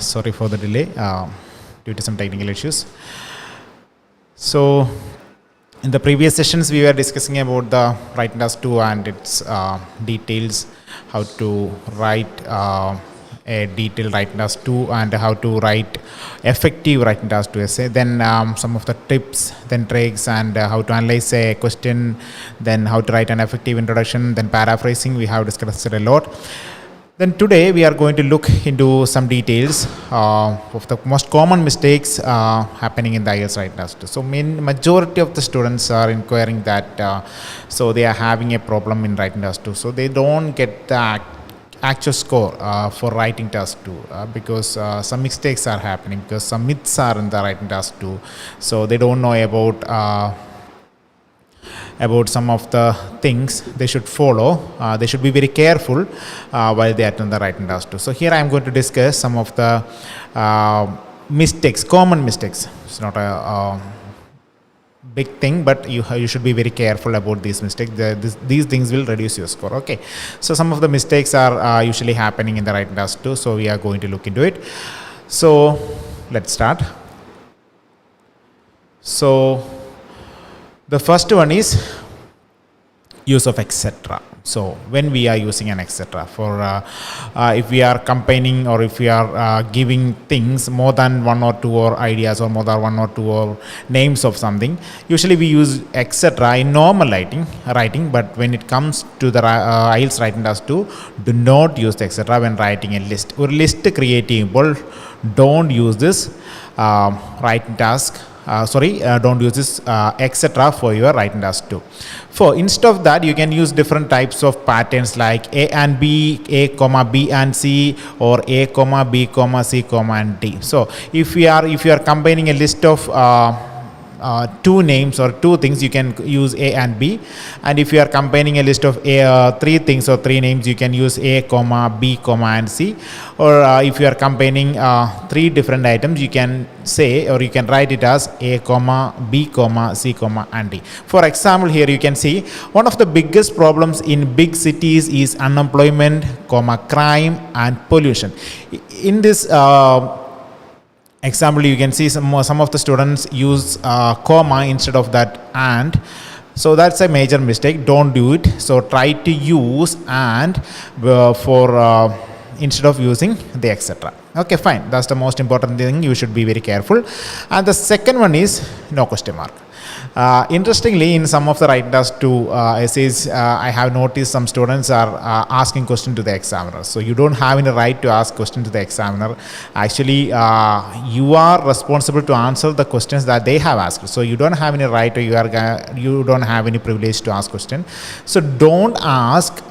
Sorry for the delay due to some technical issues. So, in the previous sessions, we were discussing about the writing task 2 and its details, how to write a detailed writing task 2 and how to write effective writing task 2 essay. Then some of the tips, then tricks, and how to analyze a question, then how to write an effective introduction, then paraphrasing. We have discussed it a lot. Then today we are going to look into some details of the most common mistakes happening in the IELTS writing task 2. So majority of the students are inquiring that so they are having a problem in writing task 2. So they don't get the actual score for writing task 2 because some mistakes are happening, because some myths are in the writing task 2. So they don't know about some of the things they should follow. They should be very careful while they attend the writing task 2. So here I am going to discuss some of the mistakes, common mistakes. It's not a big thing, but you should be very careful about these mistakes. These things will reduce your score. Okay, so some of the mistakes are usually happening in the writing task 2. So we are going to look into it. So let's start. So the first one is use of etc. So when we are using an etc. for if we are combining or if we are giving things more than one or two or ideas or more than one or two or names of something, usually we use etc. in normal writing, but when it comes to the IELTS writing task 2, do not use the etc. when writing a list. Or list creating, don't use this writing task. Don't use this etc. for your writing task 2. For instead of that, you can use different types of patterns like A and B, A comma B and C, or A comma B comma C comma and D. So if you are combining a list of two names or two things, you can use A and B. And if you are combining a list of three things or three names, you can use A comma B comma and C. Or if you are combining three different items, you can say, or you can write it as A comma B comma C comma and D. For example, here you can see one of the biggest problems in big cities is unemployment, crime and pollution. In this example, you can see some of the students use comma instead of that and. So that's a major mistake. Don't do it. So try to use and for instead of using the etc. Okay, fine. That's the most important thing. You should be very careful. And the second one is no question mark. Interestingly, in some of the writing task 2 essays, I have noticed some students are asking questions to the examiner. So you don't have any right to ask questions to the examiner. Actually, you are responsible to answer the questions that they have asked. So you don't have any right, or you don't have any privilege to ask questions. So don't ask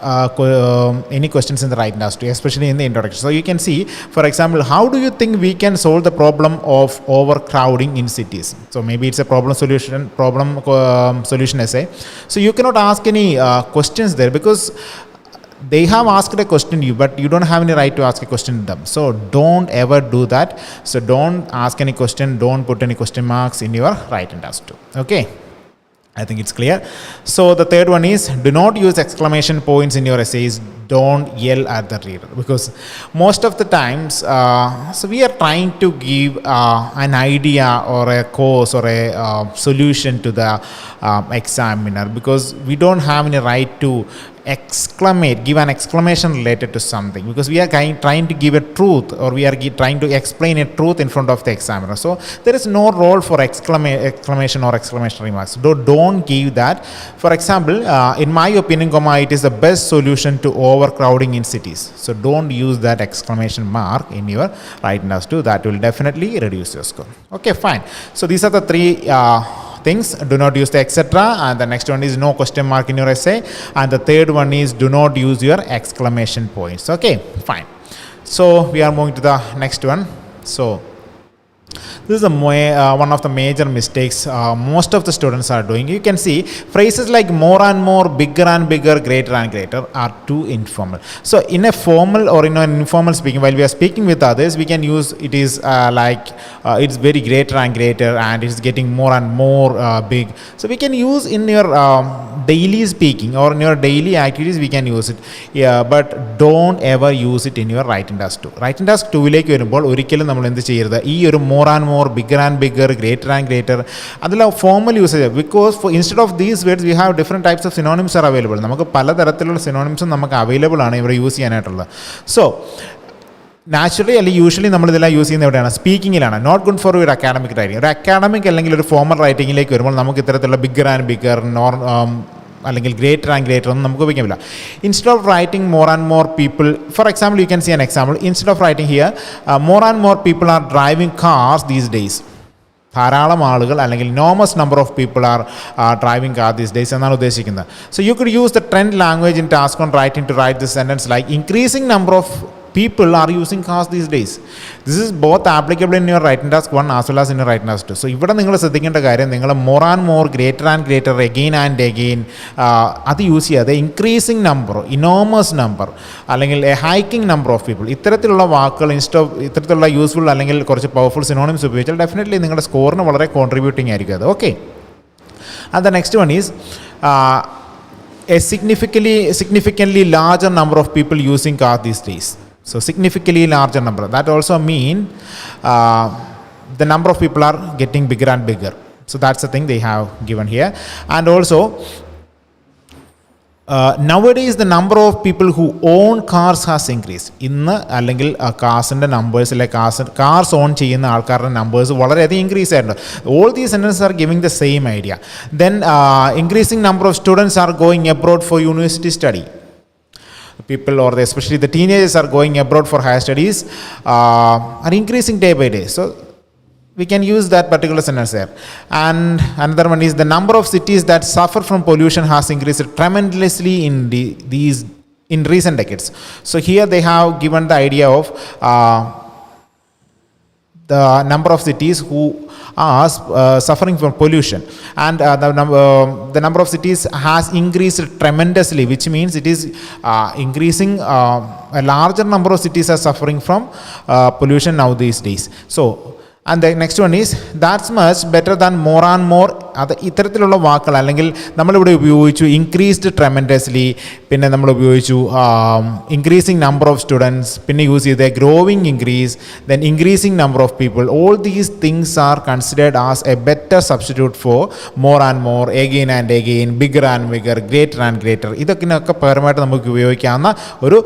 any questions in the writing task 2, especially in the introduction. So you can see, for example, how do you think we can solve the problem of overcrowding in cities? So maybe it's a problem solution essay. So you cannot ask any questions there because they have asked a question to you, but you don't have any right to ask a question to them. So don't ever do that. So don't ask any question, don't put any question marks in your writing task 2. Okay, I think it's clear. So the third one is do not use exclamation points in your essays. Don't yell at the reader, because most of the times so we are trying to give an idea or a course or a solution to the examiner, because we don't have any right to give an exclamation related to something, because we are trying to give a truth, or we are trying to explain a truth in front of the examiner. So there is no role for exclamation or exclamation remarks. Don't give that. For example, in my opinion, it is the best solution to overcrowding in cities. So don't use that exclamation mark in your writing task 2. That will definitely reduce your score. Okay, fine. So these are the three things. Do not use the etc. And the next one is no question mark in your essay. And the third one is do not use your exclamation points. Okay, fine. So we are moving to the next one. So This is one of the major mistakes most of the students are doing. You can see phrases like more and more, bigger and bigger, greater and greater are too informal. So in a formal or in an informal speaking, while we are speaking with others, we can use it is it's very greater and greater, and it's getting more and more big. So we can use in your daily speaking or in your daily activities, we can use it. Yeah, but don't ever use it in your writing task 2. Writing task 2ലേക്ക് വരുമ്പോൾ ഒരിക്കലും നമ്മൾ എന്ത് ചെയ്യരുത്, ഈ ഒരു more and more, bigger and bigger, greater and greater അതെല്ലാം formal usage. Because instead of these words we have different types of synonyms are available. നമുക്ക് പലതരത്തിലുള്ള സിനോണിംസും നമുക്ക് അവൈലബിൾ ആണ് ഇവിടെ യൂസ് ചെയ്യാനായിട്ടുള്ളത്. സോ നാച്ചുറലി അല്ലെങ്കിൽ യൂഷ്വലി നമ്മളിതെല്ലാം യൂസ് ചെയ്യുന്നത് എവിടെയാണ്? സ്പീക്കിങ്ങിലാണ്. നോട്ട് ഗുഡ് ഫോർ ഒരു അക്കാഡമിക് റൈറ്റിംഗ്. ഒരു അക്കാഡമിക് അല്ലെങ്കിൽ ഒരു ഫോർമൽ റൈറ്റിങ്ങിലേക്ക് വരുമ്പോൾ നമുക്ക് ഇത്തരത്തിലുള്ള ബിഗ്ഗർ ആൻഡ് ബിഗ്ഗർ, അല്ലെങ്കിൽ ഗ്രേറ്റർ ആൻഡ് ഗ്രേറ്റർ ഒന്നും നമുക്ക് ഉപയോഗിക്കില്ല. Instead of writing more and more people, for example you can see an example. Instead of writing here more and more people are driving cars these days. ധാരാളം ആളുകൾ അല്ലെങ്കിൽ enormous number of people are driving car these days എന്നാണ് ഉദ്ദേശിക്കുന്നത്. So you could use the trend language in task one writing to write this sentence like increasing number of people are using cars these days. This is both applicable in your writing task 1 as well as in your writing task 2. So ഇവിടെ നിങ്ങൾ ശ്രദ്ധിക്കേണ്ട കാര്യം, നിങ്ങൾ more and more, greater and greater, again and again അത് use ചെയ്യാതെ increasing number, enormous number അല്ലെങ്കിൽ A hiking number of people, ഇത്തരത്തിലുള്ള വാക്കുകൾ ഇത്തരത്തിലുള്ള യൂസ്ഫുൾ അല്ലെങ്കിൽ കുറച്ച് പവർഫുൾ സിനോണിംസ് ഉപയോഗിച്ചാൽ ഡെഫിനറ്റ്ലി നിങ്ങളുടെ സ്കോറിന് വളരെ കോൺട്രിബ്യൂട്ടിംഗ് ആയിരിക്കും അത്. Okay, and the next one is a significantly larger number of people using cars these days. So significantly larger number, that also mean the number of people are getting bigger and bigger. So that's the thing they have given here. And also nowadays the number of people who own cars has increased. ഇന്ന് അല്ലെങ്കിൽ കാസിൻ്റെ numbers അല്ലെ cars on ചെയ്യുന്ന ആൾക്കാരുടെ numbers വളരെയധികം increase ആയിട്ടുണ്ട്. All these sentences are giving the same idea. Then increasing number of students are going abroad for university study. People, or especially the teenagers, are going abroad for higher studies are increasing day by day. So we can use that particular sentence there. And another one is the number of cities that suffer from pollution has increased tremendously in recent decades. So here they have given the idea of the number of cities who are suffering from pollution, and the number of cities has increased tremendously, which means it is increasing. A larger number of cities are suffering from pollution now these days. So and the next one is that's much better than more and more. അത് ഇത്തരത്തിലുള്ള വാക്കുകൾ അല്ലെങ്കിൽ നമ്മളിവിടെ ഉപയോഗിച്ചു increased ട്രെമൻഡസ്ലി, പിന്നെ നമ്മൾ ഉപയോഗിച്ചു increasing number of students, പിന്നെ യൂസ് ചെയ്ത growing increase, then increasing number of people. All these things are considered as A better substitute for more and more, again and again, bigger and bigger, greater and greater. ഇതൊക്കെ പകരമായിട്ട് നമുക്ക് ഉപയോഗിക്കാവുന്ന ഒരു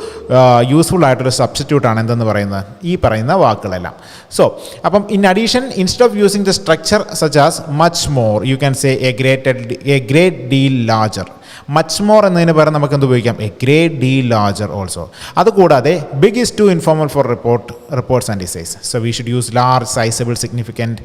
useful ആയിട്ടൊരു സബ്സ്റ്റിറ്റ്യൂട്ടാണ് എന്തെന്ന് പറയുന്നത് ഈ പറയുന്ന വാക്കുകളെല്ലാം. സോ അപ്പം in addition, instead of using the structure such as much more, you can say a great deal larger. Much more എന്നതിന് പകരം നമുക്ക് എന്ത് ഉപയോഗിക്കാം? A great deal larger also. അതുകൂടാതെ big is too informal for reports and essays. So we should use large, sizable, significant,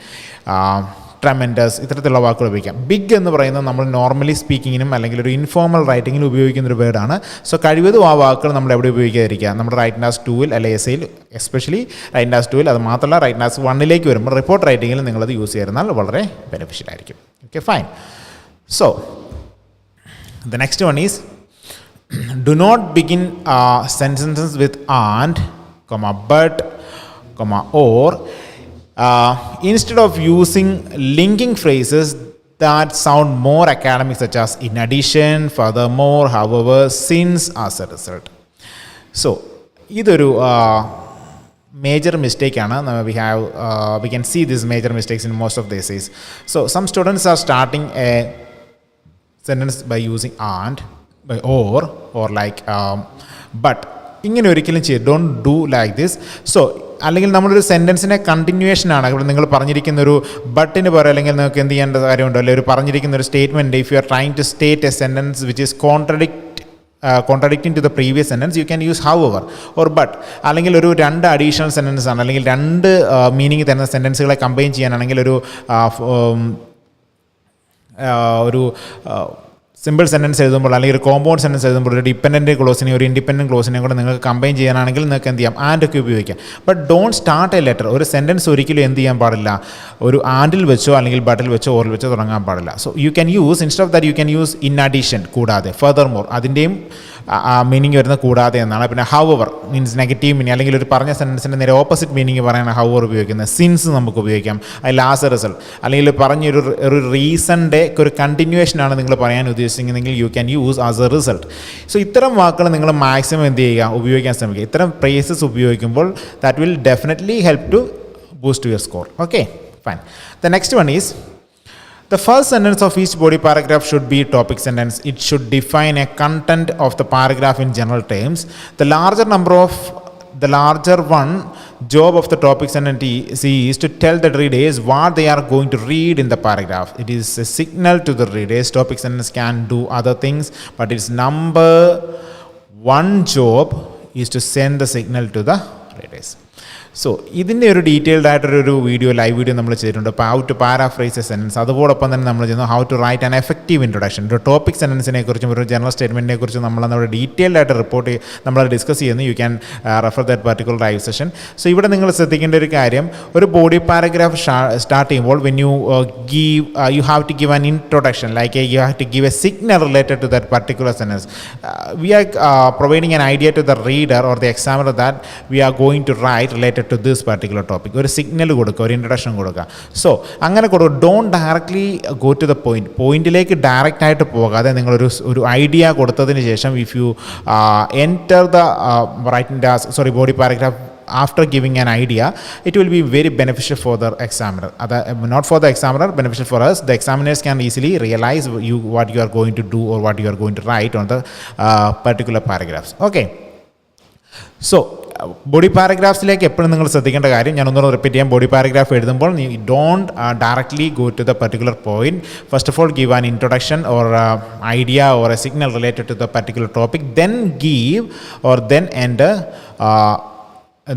tremendous, ഇത്തരത്തിലുള്ള വാക്കുകൾ ഉപയോഗിക്കാം. Big എന്ന് പറയുന്നത് നമ്മൾ നോർമലി സ്പീക്കിങ്ങിനും അല്ലെങ്കിൽ ഒരു ഇൻഫോർമൽ റൈറ്റിങ്ങിനും ഉപയോഗിക്കുന്നൊരു വേർഡാണ്. സോ കഴിവതും ആ വാക്കുകൾ നമ്മൾ എവിടെ ഉപയോഗിക്കാതിരിക്കുക? നമ്മുടെ റൈറ്റിംഗ് ടാസ്ക് 2-ൽ അല്ലെങ്കിൽ എസ്സേയിൽ, എസ്പെഷ്യലി റൈറ്റിംഗ് ടാസ്ക് 2-ൽ, അത് മാത്രമല്ല റൈറ്റിംഗ് ടാസ്ക് 1-ലേക്ക് വരുമ്പോൾ റിപ്പോർട്ട് റൈറ്റിങ്ങിൽ നിങ്ങളത് യൂസ് ചെയ്തിരുന്നാൽ വളരെ ബെനിഫിഷ്യൽ ആയിരിക്കും. Okay, fine. So the next one is do not begin sentences with and, but, or. Instead of using linking phrases that sound more academic, such as in addition, furthermore, however, since, as a result. So idoru major mistake aanu. We can see these major mistakes in most of the essays. So some students are starting a sentence by using and, by or like but. ഇങ്ങനെ ഒരിക്കലും don't do like this. So അല്ലെങ്കിൽ നമ്മളൊരു സെൻറ്റൻസിനെ കണ്ടിന്യൂവേഷനാണ് ഇവിടെ നിങ്ങൾ പറഞ്ഞിരിക്കുന്ന ഒരു ബട്ടിന് പോലെ, അല്ലെങ്കിൽ നിങ്ങൾക്ക് എന്ത് ചെയ്യേണ്ട കാര്യമുണ്ടോ, അല്ലെങ്കിൽ ഒരു പറഞ്ഞിരിക്കുന്ന ഒരു statement, if you are trying to state a sentence which is contradicting to the previous sentence, you can use however or but. അല്ലെങ്കിൽ ഒരു രണ്ട് അഡീഷണൽ സെൻറ്റൻസ് ആണ്, അല്ലെങ്കിൽ രണ്ട് മീനിങ് തരുന്ന സെൻറ്റൻസുകളെ കമ്പൈൻ ചെയ്യാനാണെങ്കിൽ ഒരു സിമ്പിൾ സെൻറ്റൻസ് എഴുതുമ്പോൾ അല്ലെങ്കിൽ ഒരു കോമ്പൗണ്ട് സെൻറ്റൻസ് എഴുതുമ്പോൾ ഒരു ഡിപ്പെൻഡൻറ്റ് ക്ലോസിനെ ഒരു ഇൻഡിപെൻഡൻറ്റ് ക്ലോസിനെ കൂടെ നിങ്ങൾക്ക് കമ്പൈൻ ചെയ്യാനാണെങ്കിൽ നിങ്ങൾക്ക് എന്ത് ചെയ്യാം ആൻഡ് ഒക്കെ ഉപയോഗിക്കാം. But don't start A letter. ഒരു സെൻറ്റൻസ് ഒരിക്കലും എന്ത് ചെയ്യാൻ പാടില്ല, ഒരു ആൻഡിൽ വെച്ചോ അല്ലെങ്കിൽ ബട്ടിൽ വെച്ചോ ഓറിൽ വെച്ചോ തുടങ്ങാൻ പാടില്ല. So you can use instead of that you can use in addition, കൂടാതെ, ഫർദർ മോർ, അതിൻ്റെയും മീനിങ് വരുന്ന കൂടാതെ എന്നാണ്. പിന്നെ ഹൗവർ മീൻസ് നെഗറ്റീവ് മീനിങ്, അല്ലെങ്കിൽ ഒരു പറഞ്ഞ സെൻറ്റൻസിൻ്റെ നേരെ ഓപ്പോസിറ്റ് മീനിങ് പറയാനാണ് ഹൗവർ ഉപയോഗിക്കുന്നത്. സിൻസ് നമുക്ക് ഉപയോഗിക്കാം, അതിൽ ആസ് എ റിസൾട്ട്, അല്ലെങ്കിൽ പറഞ്ഞൊരു റീസണിൻ്റെ ഒരു കണ്ടിന്യൂവേഷനാണ് നിങ്ങൾ പറയാൻ ഉദ്ദേശിക്കുന്നതെങ്കിൽ you can use as a result. So ഇത്തരം വാക്കുകൾ നിങ്ങൾ മാക്സിമം എന്ത് ചെയ്യുക, ഉപയോഗിക്കാൻ ശ്രമിക്കുക. ഇത്തരം ഫ്രേസസ് ഉപയോഗിക്കുമ്പോൾ that will definitely help to boost your score. Okay, fine. The next one is the first sentence of each body paragraph should be topic sentence. It should define a content of the paragraph in general terms. The larger one job of the topic sentence is to tell the readers what they are going to read in the paragraph. It is a signal to the readers. Topic sentence can do other things, but its number one job is to send the signal to the readers. So ഇതിൻ്റെ ഒരു detailed ആയിട്ടൊരു video, live video നമ്മൾ ചെയ്തിട്ടുണ്ട്. അപ്പോൾ how to paraphrase a sentence, അതുപോലൊപ്പം തന്നെ നമ്മൾ ചെയ്യുന്നു how to write an effective introduction. ഒരു ടോപ്പിക് സെൻറ്റൻസിനെ കുറിച്ചും ഒരു ജനറൽ സ്റ്റേറ്റ്മെൻറ്റിനെ കുറിച്ചും നമ്മളവിടെ ഡീറ്റെയിൽഡ് ആയിട്ട് നമ്മൾ ഡിസ്കസ് ചെയ്യുന്നു. You can refer that particular live session. So ഇവിടെ നിങ്ങൾ ശ്രദ്ധിക്കേണ്ട ഒരു കാര്യം, ഒരു ബോഡി പാരഗ്രാഫ് സ്റ്റാർട്ട് ചെയ്യുമ്പോൾ when you have to give an introduction, like you have to give a signal related to that particular sentence. We are providing an idea to the reader or the examiner that we are going to write related to this particular topic. ഒരു signal കൊടുക്കുക, ഒരു introduction കൊടുക്കുക. So അങ്ങനെ കൊടുക്കുക. Don't directly go to the പോയിന്റിലേക്ക് direct ആയിട്ട് പോകാതെ നിങ്ങളൊരു ഐഡിയ കൊടുത്തതിന് ശേഷം if you enter the body paragraph after giving an idea, it will be very beneficial for the examiner. Not for the examiner, beneficial for us. The examiners can easily realize what you are going to do or what you are going to write on the particular paragraphs. Okay, so body പാരഗ്രാഫ്സിലേക്ക് എപ്പോഴും നിങ്ങൾ ശ്രദ്ധിക്കേണ്ട കാര്യം, ഞാൻ ഒന്നുകൂടെ repeat ചെയ്യാം. Body paragraph എഴുതുമ്പോൾ don't directly go to the particular point. First of all give an introduction or idea or a signal related to the particular topic, then give or then end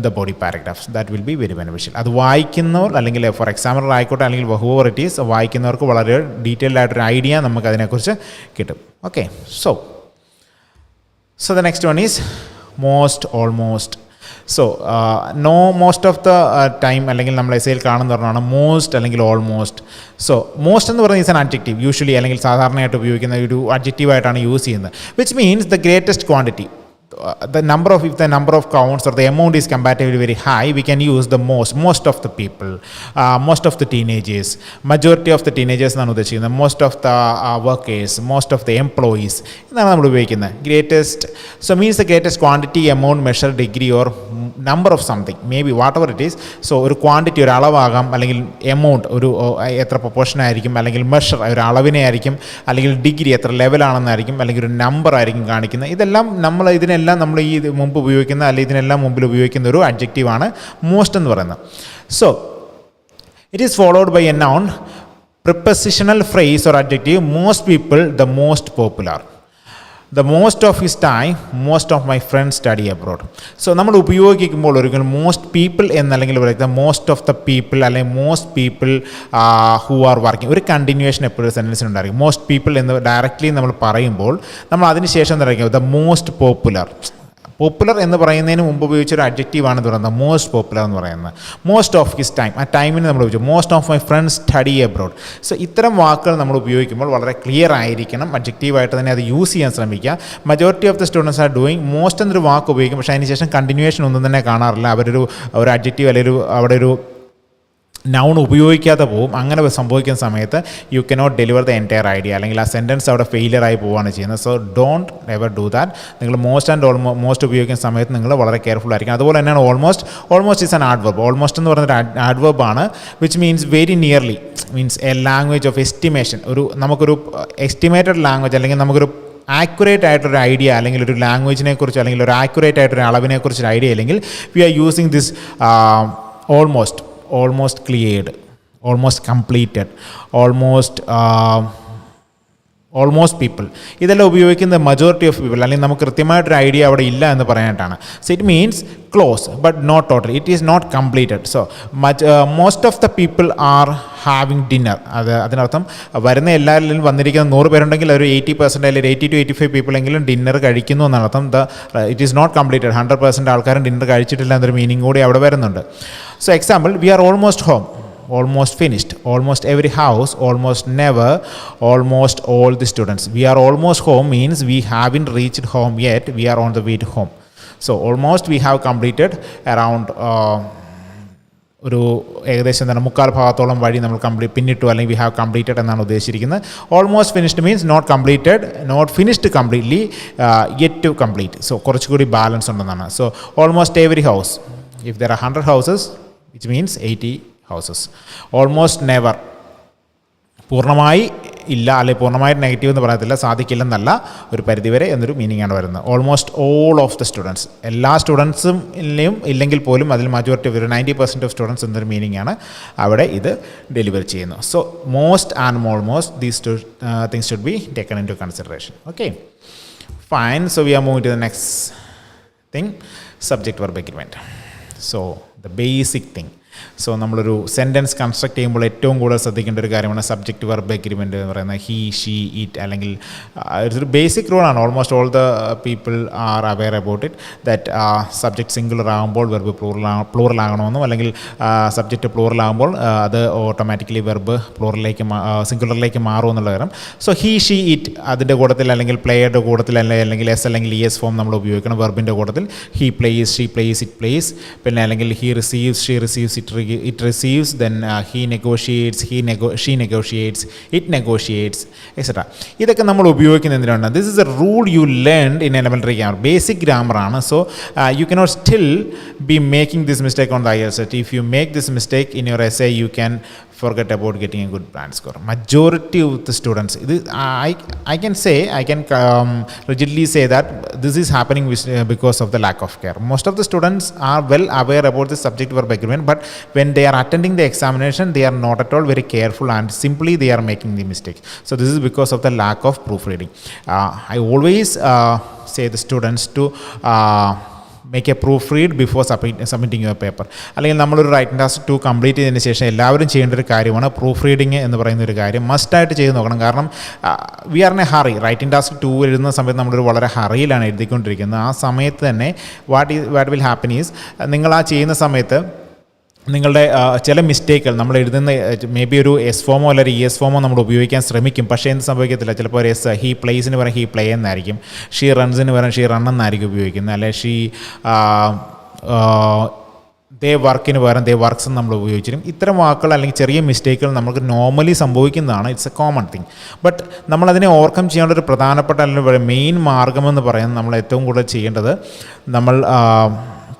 the body paragraphs. That will be very beneficial. അത് വായിക്കുന്നവർ, അല്ലെങ്കിൽ four examiner ആയിക്കോട്ടെ, അല്ലെങ്കിൽ Hoover it is, വായിക്കുന്നവർക്ക് വളരെ detailed ആയിട്ടൊരു idea നമുക്ക് അതിനെക്കുറിച്ച് കിട്ടും. Okay, so the next one is most, almost. So most of the time അല്ലെങ്കിൽ നമ്മൾ എസ്സേയിൽ കാണുന്നതാണ് മോസ്റ്റ് അല്ലെങ്കിൽ ഓൾമോസ്റ്റ്. സോ മോസ്റ്റ് എന്ന് പറയുന്നത് ഈസ് ആൻ അഡ്ജക്റ്റീവ്, യൂഷ്വലി അല്ലെങ്കിൽ സാധാരണയായിട്ട് ഉപയോഗിക്കുന്ന ഒരു അഡ്ജക്റ്റീവായിട്ടാണ് യൂസ് ചെയ്യുന്നത്. Which means the greatest quantity. If the number of counts or the amount is comparatively very high, we can use the most of the people, most of the teenagers, majority of the teenagers എന്നാണ് ഉദ്ദേശിക്കുന്നത്, most of the workers, most of the employees എന്നാണ് നമ്മൾ ഉപയോഗിക്കുന്നത്. Greatest, so means the greatest quantity, amount, measure, degree or number of something, maybe whatever it is. So ഒരു quantity, ഒരു അളവാകാം, അല്ലെങ്കിൽ amount ഒരു എത്ര പ്രൊപ്പോർഷൻ ആയിരിക്കും, അല്ലെങ്കിൽ മെഷർ ഒരു അളവിനെ ആയിരിക്കും, അല്ലെങ്കിൽ ഡിഗ്രി എത്ര ലെവലാണെന്നായിരിക്കും, അല്ലെങ്കിൽ ഒരു നമ്പർ ആയിരിക്കും കാണിക്കുന്നത്. ഇതിനെല്ലാം നമ്മൾ ഈ മുമ്പ് ഉപയോഗിക്കുന്ന, അല്ലെങ്കിൽ ഇതിനെല്ലാം മുമ്പിൽ ഉപയോഗിക്കുന്ന ഒരു അഡ്ജക്റ്റീവാണ് മോസ്റ്റ് എന്ന് പറയുന്നത്. So it is followed by a noun, prepositional phrase or adjective. Most people, the most popular. The most of his time, most of my friends study abroad. So നമ്മൾ ഉപയോഗിക്കുമ്പോൾ ഒരിക്കലും മോസ്റ്റ് പീപ്പിൾ എന്നല്ലെങ്കിൽ പറയുന്നത് most of the people, അല്ലെങ്കിൽ most people who are working, ഒരു continuation എപ്പോഴും സെൻറ്റൻസിനുണ്ടായിരിക്കും. Most people എന്ന് directly നമ്മൾ പറയുമ്പോൾ നമ്മൾ അതിന് ശേഷം എന്തായിരിക്കും, ദ മോസ്റ്റ് പോപ്പുലർ. പോപ്പുലർ എന്ന് പറയുന്നതിന് മുമ്പ് ഉപയോഗിച്ചൊരു അഡ്ജക്റ്റീവാണ് പറയുന്നത് മോസ്റ്റ് പോപ്പുലർ എന്ന് പറയുന്നത്. മോസ്റ്റ് ഓഫ് ഹിസ് ടൈം, ആ ടൈമിന് നമ്മൾ ഉപയോഗിച്ചു. Most of my friends study abroad. So ഇത്തരം വാക്കുകൾ നമ്മൾ ഉപയോഗിക്കുമ്പോൾ വളരെ ക്ലിയർ ആയിരിക്കണം, അഡ്ജക്റ്റീവായിട്ട് തന്നെ അത് യൂസ് ചെയ്യാൻ ശ്രമിക്കുക. Majority of the students are doing. Most എന്നൊരു വാക്ക് ഉപയോഗിക്കും, പക്ഷേ അതിന് ശേഷം കണ്ടിന്യൂവേഷൻ ഒന്നും തന്നെ കാണാറില്ല. അവരൊരു അഡ്ജക്റ്റീവ് അല്ലെങ്കിൽ അവിടെ ഒരു നൗൺ ഉപയോഗിക്കാതെ പോവും. അങ്ങനെ സംഭവിക്കുന്ന സമയത്ത് you cannot deliver the entire idea, അല്ലെങ്കിൽ ആ സെൻറ്റൻസ് അവിടെ ഫെയിലിയർ ആയി പോവുകയാണ് ചെയ്യുന്നത്. So don't ever do that. നിങ്ങൾ മോസ്റ്റ് ആൻഡ് ഓൾമോസ്റ്റ് ഉപയോഗിക്കുന്ന സമയത്ത് നിങ്ങൾ വളരെ കെയർഫുൾ ആയിരിക്കും. അതുപോലെ തന്നെയാണ് almost is an adverb. Almost എന്ന് പറയുന്ന ഒരു ആഡ്വർബ് ആണ്, which means very nearly, means A language of estimation. നമുക്കൊരു എസ്റ്റിമേറ്റഡ് ലാംഗ്വേജ്, അല്ലെങ്കിൽ നമുക്കൊരു ആക്യുറേറ്റ് ആയിട്ടൊരു ഐഡിയ, അല്ലെങ്കിൽ ഒരു ലാംഗ്വേജിനെ കുറിച്ച്, അല്ലെങ്കിൽ ഒരു ആക്യുറേറ്റ് ആയിട്ടൊരു അളവിനെ കുറിച്ചൊരു ഐഡിയ ഇല്ലെങ്കിൽ we are using this almost cleared, almost completed, almost almost people ഇതെല്ലാം ഉപയോഗിക്കുന്ന മജോറിറ്റി ഓഫ് പീപ്പിൾ, അല്ലെങ്കിൽ നമുക്ക് കൃത്യമായിട്ടൊരു ഐഡിയ അവിടെ ഇല്ല എന്ന് പറയാനായിട്ടാണ്. So it means close but not total, it is not completed. So most of the people are having dinner. അതിനർത്ഥം വരുന്ന എല്ലാവരിലും വന്നിരിക്കുന്ന 100 പേരുണ്ടെങ്കിൽ ഒരു 80% അല്ലെങ്കിൽ 80 to 85 പീപ്പിളെങ്കിലും ഡിന്നർ കഴിക്കുന്നു എന്നർത്ഥം. ഇറ്റ് ഈസ് നോട്ട് കംപ്ലീറ്റഡ്, 100% ആൾക്കാരും ഡിന്നർ കഴിച്ചിട്ടില്ല എന്നൊരു മീനിങ് കൂടി അവിടെ വരുന്നുണ്ട്. So example, we are almost home, almost finished, almost every house, almost never, almost all the students. We are almost home means we haven't reached home yet, we are on the way to home. So almost we have completed around ഒരു ഏകദേശം തന്നെ 3/4 ഭാഗത്തോളം വഴി നമ്മൾ പിന്നിട്ടു, അല്ലെങ്കിൽ we have completed എന്നാണ് ഉദ്ദേശിച്ചിരിക്കുന്നത്. Almost finished means not completed, not finished completely, yet to complete. So കുറച്ചുകൂടി ബാലൻസ് ഉണ്ടെന്നാണ്. So almost every house, if there are 100 houses which means 80 houses. Almost never, പൂർണ്ണമായി ഇല്ല, അല്ലെങ്കിൽ പൂർണ്ണമായിട്ട് നെഗറ്റീവ് എന്ന് പറയത്തില്ല, സാധിക്കില്ലെന്നല്ല, ഒരു പരിധിവരെ എന്നൊരു മീനിങ്ങാണ് വരുന്നത്. Almost all of the students, എല്ലാ സ്റ്റുഡൻസും ഇല്ലെങ്കിൽ പോലും അതിൽ മജോറിറ്റി ഒരു 90% ഓഫ് സ്റ്റുഡൻസ് എന്നൊരു മീനിങ്ങാണ് അവിടെ ഇത് ഡെലിവർ ചെയ്യുന്നത്. So most and almost these two things should be taken into consideration. Okay, fine. So we are moving to the next thing, subject verb agreement. So the basic thing. So നമ്മളൊരു sentence construct ചെയ്യുമ്പോൾ ഏറ്റവും കൂടുതൽ ശ്രദ്ധിക്കേണ്ട ഒരു കാര്യമാണ് subject verb agreement എന്ന് പറയുന്നത്. He, she, it, അല്ലെങ്കിൽ ഇതൊരു ബേസിക് റൂളാണ്. Almost all the people are aware about it, that subject singular ആകുമ്പോൾ വെർബ് പ്ലൂറൽ ആകണമെന്നും, അല്ലെങ്കിൽ സബ്ജക്റ്റ് പ്ലൂറൽ ആകുമ്പോൾ അത് ഓട്ടോമാറ്റിക്കലി വെർബ് സിംഗുലറിലേക്ക് മാറുമെന്നുള്ള കാര്യം. സോ ഹീ, ഷീ, ഇറ്റ് അതിൻ്റെ കൂട്ടത്തിൽ, അല്ലെങ്കിൽ പ്ലേയുടെ കൂട്ടത്തിൽ, അല്ലെങ്കിൽ എസ് അല്ലെങ്കിൽ ഇ എസ് ഫോം നമ്മൾ ഉപയോഗിക്കണം. വെർബിൻ്റെ കൂട്ടത്തിൽ he place, she place, it place. പിന്നെ അല്ലെങ്കിൽ he receives, she receives, it receives, then he negotiates, she negotiates, it negotiates, etc. ഇതൊക്കെ നമ്മൾ ഉപയോഗിക്കുന്നത് എന്തിനാണ്? This is a rule you learned in elementary grammar, basic ഗ്രാമറാണ്. So you cannot still be making this mistake on the IELTS. If you make this mistake in your essay, you can forget about getting a good band score. Majority of the students, I can rigidly say that this is happening because of the lack of care. Most of the students are well aware about the subject verb agreement, but when they are attending the examination, they are not at all very careful, and simply they are making the mistake. So this is because of the lack of proofreading. I always say the students to make A proof read before submitting your paper. അല്ലെങ്കിൽ നമ്മളൊരു writing task 2 complete ചെയ്തതിന് ശേഷം എല്ലാവരും ചെയ്യേണ്ട ഒരു കാര്യമാണ് proof reading എന്ന് പറയുന്ന ഒരു കാര്യം. മസ്റ്റായിട്ട് ചെയ്ത് നോക്കണം. കാരണം we are in a hurry. Writing task 2 എഴുതുന്ന സമയത്ത് നമ്മളൊരു വളരെ ഹറിയിലാണ് എഴുതിക്കൊണ്ടിരിക്കുന്നത്. ആ സമയത്ത് തന്നെ വാട്ട് വിൽ ഹാപ്പൻ ഈസ്, നിങ്ങൾ ആ ചെയ്യുന്ന സമയത്ത് നിങ്ങളുടെ ചില മിസ്റ്റേക്കുകൾ നമ്മൾ എഴുതുന്ന മേ ബി ഒരു എസ് ഫോമോ അല്ലെങ്കിൽ ഇ എസ് ഫോമോ നമ്മൾ ഉപയോഗിക്കാൻ ശ്രമിക്കും. പക്ഷേ എന്ത് സംഭവിക്കത്തില്ല, ചിലപ്പോൾ ഒരു എസ് ഹീ പ്ലേസിന് പകരം ഹീ പ്ലേ എന്നായിരിക്കും, ഷീ റൺസിന് പകരം ഷീ റൺ എന്നായിരിക്കും ഉപയോഗിക്കുന്നത്, അല്ലെങ്കിൽ ഷീ ദേ വർക്കിന് പകരം ദേ വർക്ക്സ് എന്ന് നമ്മൾ ഉപയോഗിച്ചിരും. ഇത്തരം വാക്കുകൾ അല്ലെങ്കിൽ ചെറിയ മിസ്റ്റേക്കുകൾ നമുക്ക് നോർമലി സംഭവിക്കുന്നതാണ്. It's A common thing. But നമ്മളതിനെ ഓവർകം ചെയ്യാനുള്ള ഒരു പ്രധാനപ്പെട്ട അല്ലെങ്കിൽ മെയിൻ മാർഗ്ഗമെന്ന് പറയുന്നത് നമ്മൾ ഏറ്റവും കൂടുതൽ ചെയ്യേണ്ടത് നമ്മൾ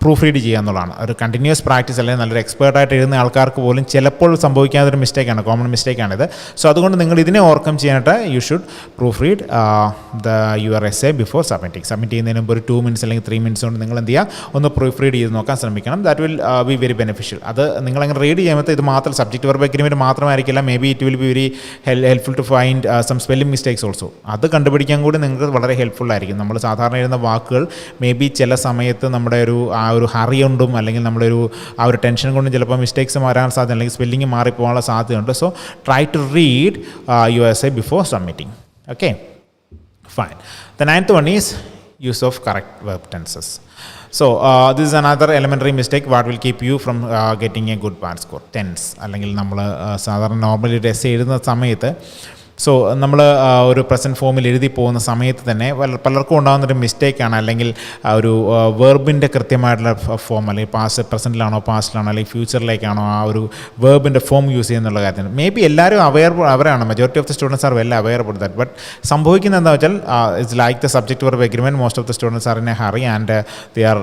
പ്രൂഫ് റീഡ് ചെയ്യുക എന്നുള്ളതാണ്. ഒരു കണ്ടിന്യൂസ് പ്രാക്ടീസ്, അല്ലെങ്കിൽ നല്ലൊരു എക്സ്പേർട്ടായിട്ട് എഴുതുന്ന ആൾക്കാർക്ക് പോലും ചിലപ്പോൾ സംഭവിക്കാത്തൊരു മിസ്റ്റേക്കാണ്, കോമൺ മിസ്റ്റേക്കാണിത്. സോ അതുകൊണ്ട് നിങ്ങൾ ഇതിനെ ഓവർകം ചെയ്യാനായിട്ട് you should proof read your essay before submit ചെയ്യുന്നതിന് മുമ്പ് ഒരു 2 minutes അല്ലെങ്കിൽ 3 minutes കൊണ്ട് നിങ്ങൾ എന്ത് ചെയ്യുക, ഒന്ന് പ്രൂഫ് റീഡ് ചെയ്ത് നോക്കാൻ ശ്രമിക്കണം. That will be very beneficial. അത് നിങ്ങളങ്ങനെ റീഡ് ചെയ്യുമ്പോൾ ഇത് മാത്രം സബ്ജക്റ്റ് വെർബ് എഗ്രിമെൻറ്റ് മാത്രമായിരിക്കില്ല, maybe it will be very helpful to find some spelling mistakes also. അത് കണ്ടുപിടിക്കാൻ കൂടി നിങ്ങൾക്ക് വളരെ ഹെൽപ്ഫുള്ളായിരിക്കും. നമ്മൾ സാധാരണ എഴുതുന്ന വാക്കുകൾ മേ ബി ചില സമയത്ത് നമ്മുടെ ഒരു ഹറി കൊണ്ടും അല്ലെങ്കിൽ നമ്മളൊരു ഒരു ടെൻഷൻ കൊണ്ടും ചിലപ്പോൾ മിസ്റ്റേക്സ് വരാൻ സാധ്യത, അല്ലെങ്കിൽ സ്പെല്ലിംഗ് മാറിപ്പോകാനുള്ള സാധ്യതയുണ്ട്. So try to read your essay before submitting. Okay, fine. The 9th one is use of correct verb tenses. So this is another elementary mistake what will keep you from getting a good band score. Tense അല്ലെങ്കിൽ നമ്മൾ സാധാരണ normally ഒരു essay എഴുതുന്ന സമയത്ത് so നമ്മൾ ഒരു present ഫോമിൽ എഴുതി പോകുന്ന സമയത്ത് തന്നെ പലർക്കും ഉണ്ടാകുന്നൊരു മിസ്റ്റേക്കാണ്, അല്ലെങ്കിൽ ഒരു വേർബിൻ്റെ കൃത്യമായിട്ടുള്ള ഫോം, അല്ലെങ്കിൽ പാസ്റ്റ് പ്രസൻറ്റിലാണോ പാസ്റ്റിലാണോ അല്ലെങ്കിൽ ഫ്യൂച്ചറിലേക്കാണോ ആ ഒരു വേർബിൻ്റെ ഫോം യൂസ് ചെയ്യുന്നുള്ള കാര്യത്തിൽ മേ ബി എല്ലാവരും അവരാണ്. Majority of the students are well aware about that. But സംഭവിക്കുന്നത് എന്താ വെച്ചാൽ it's like the subject verb agreement, most of the students are in a hurry and they are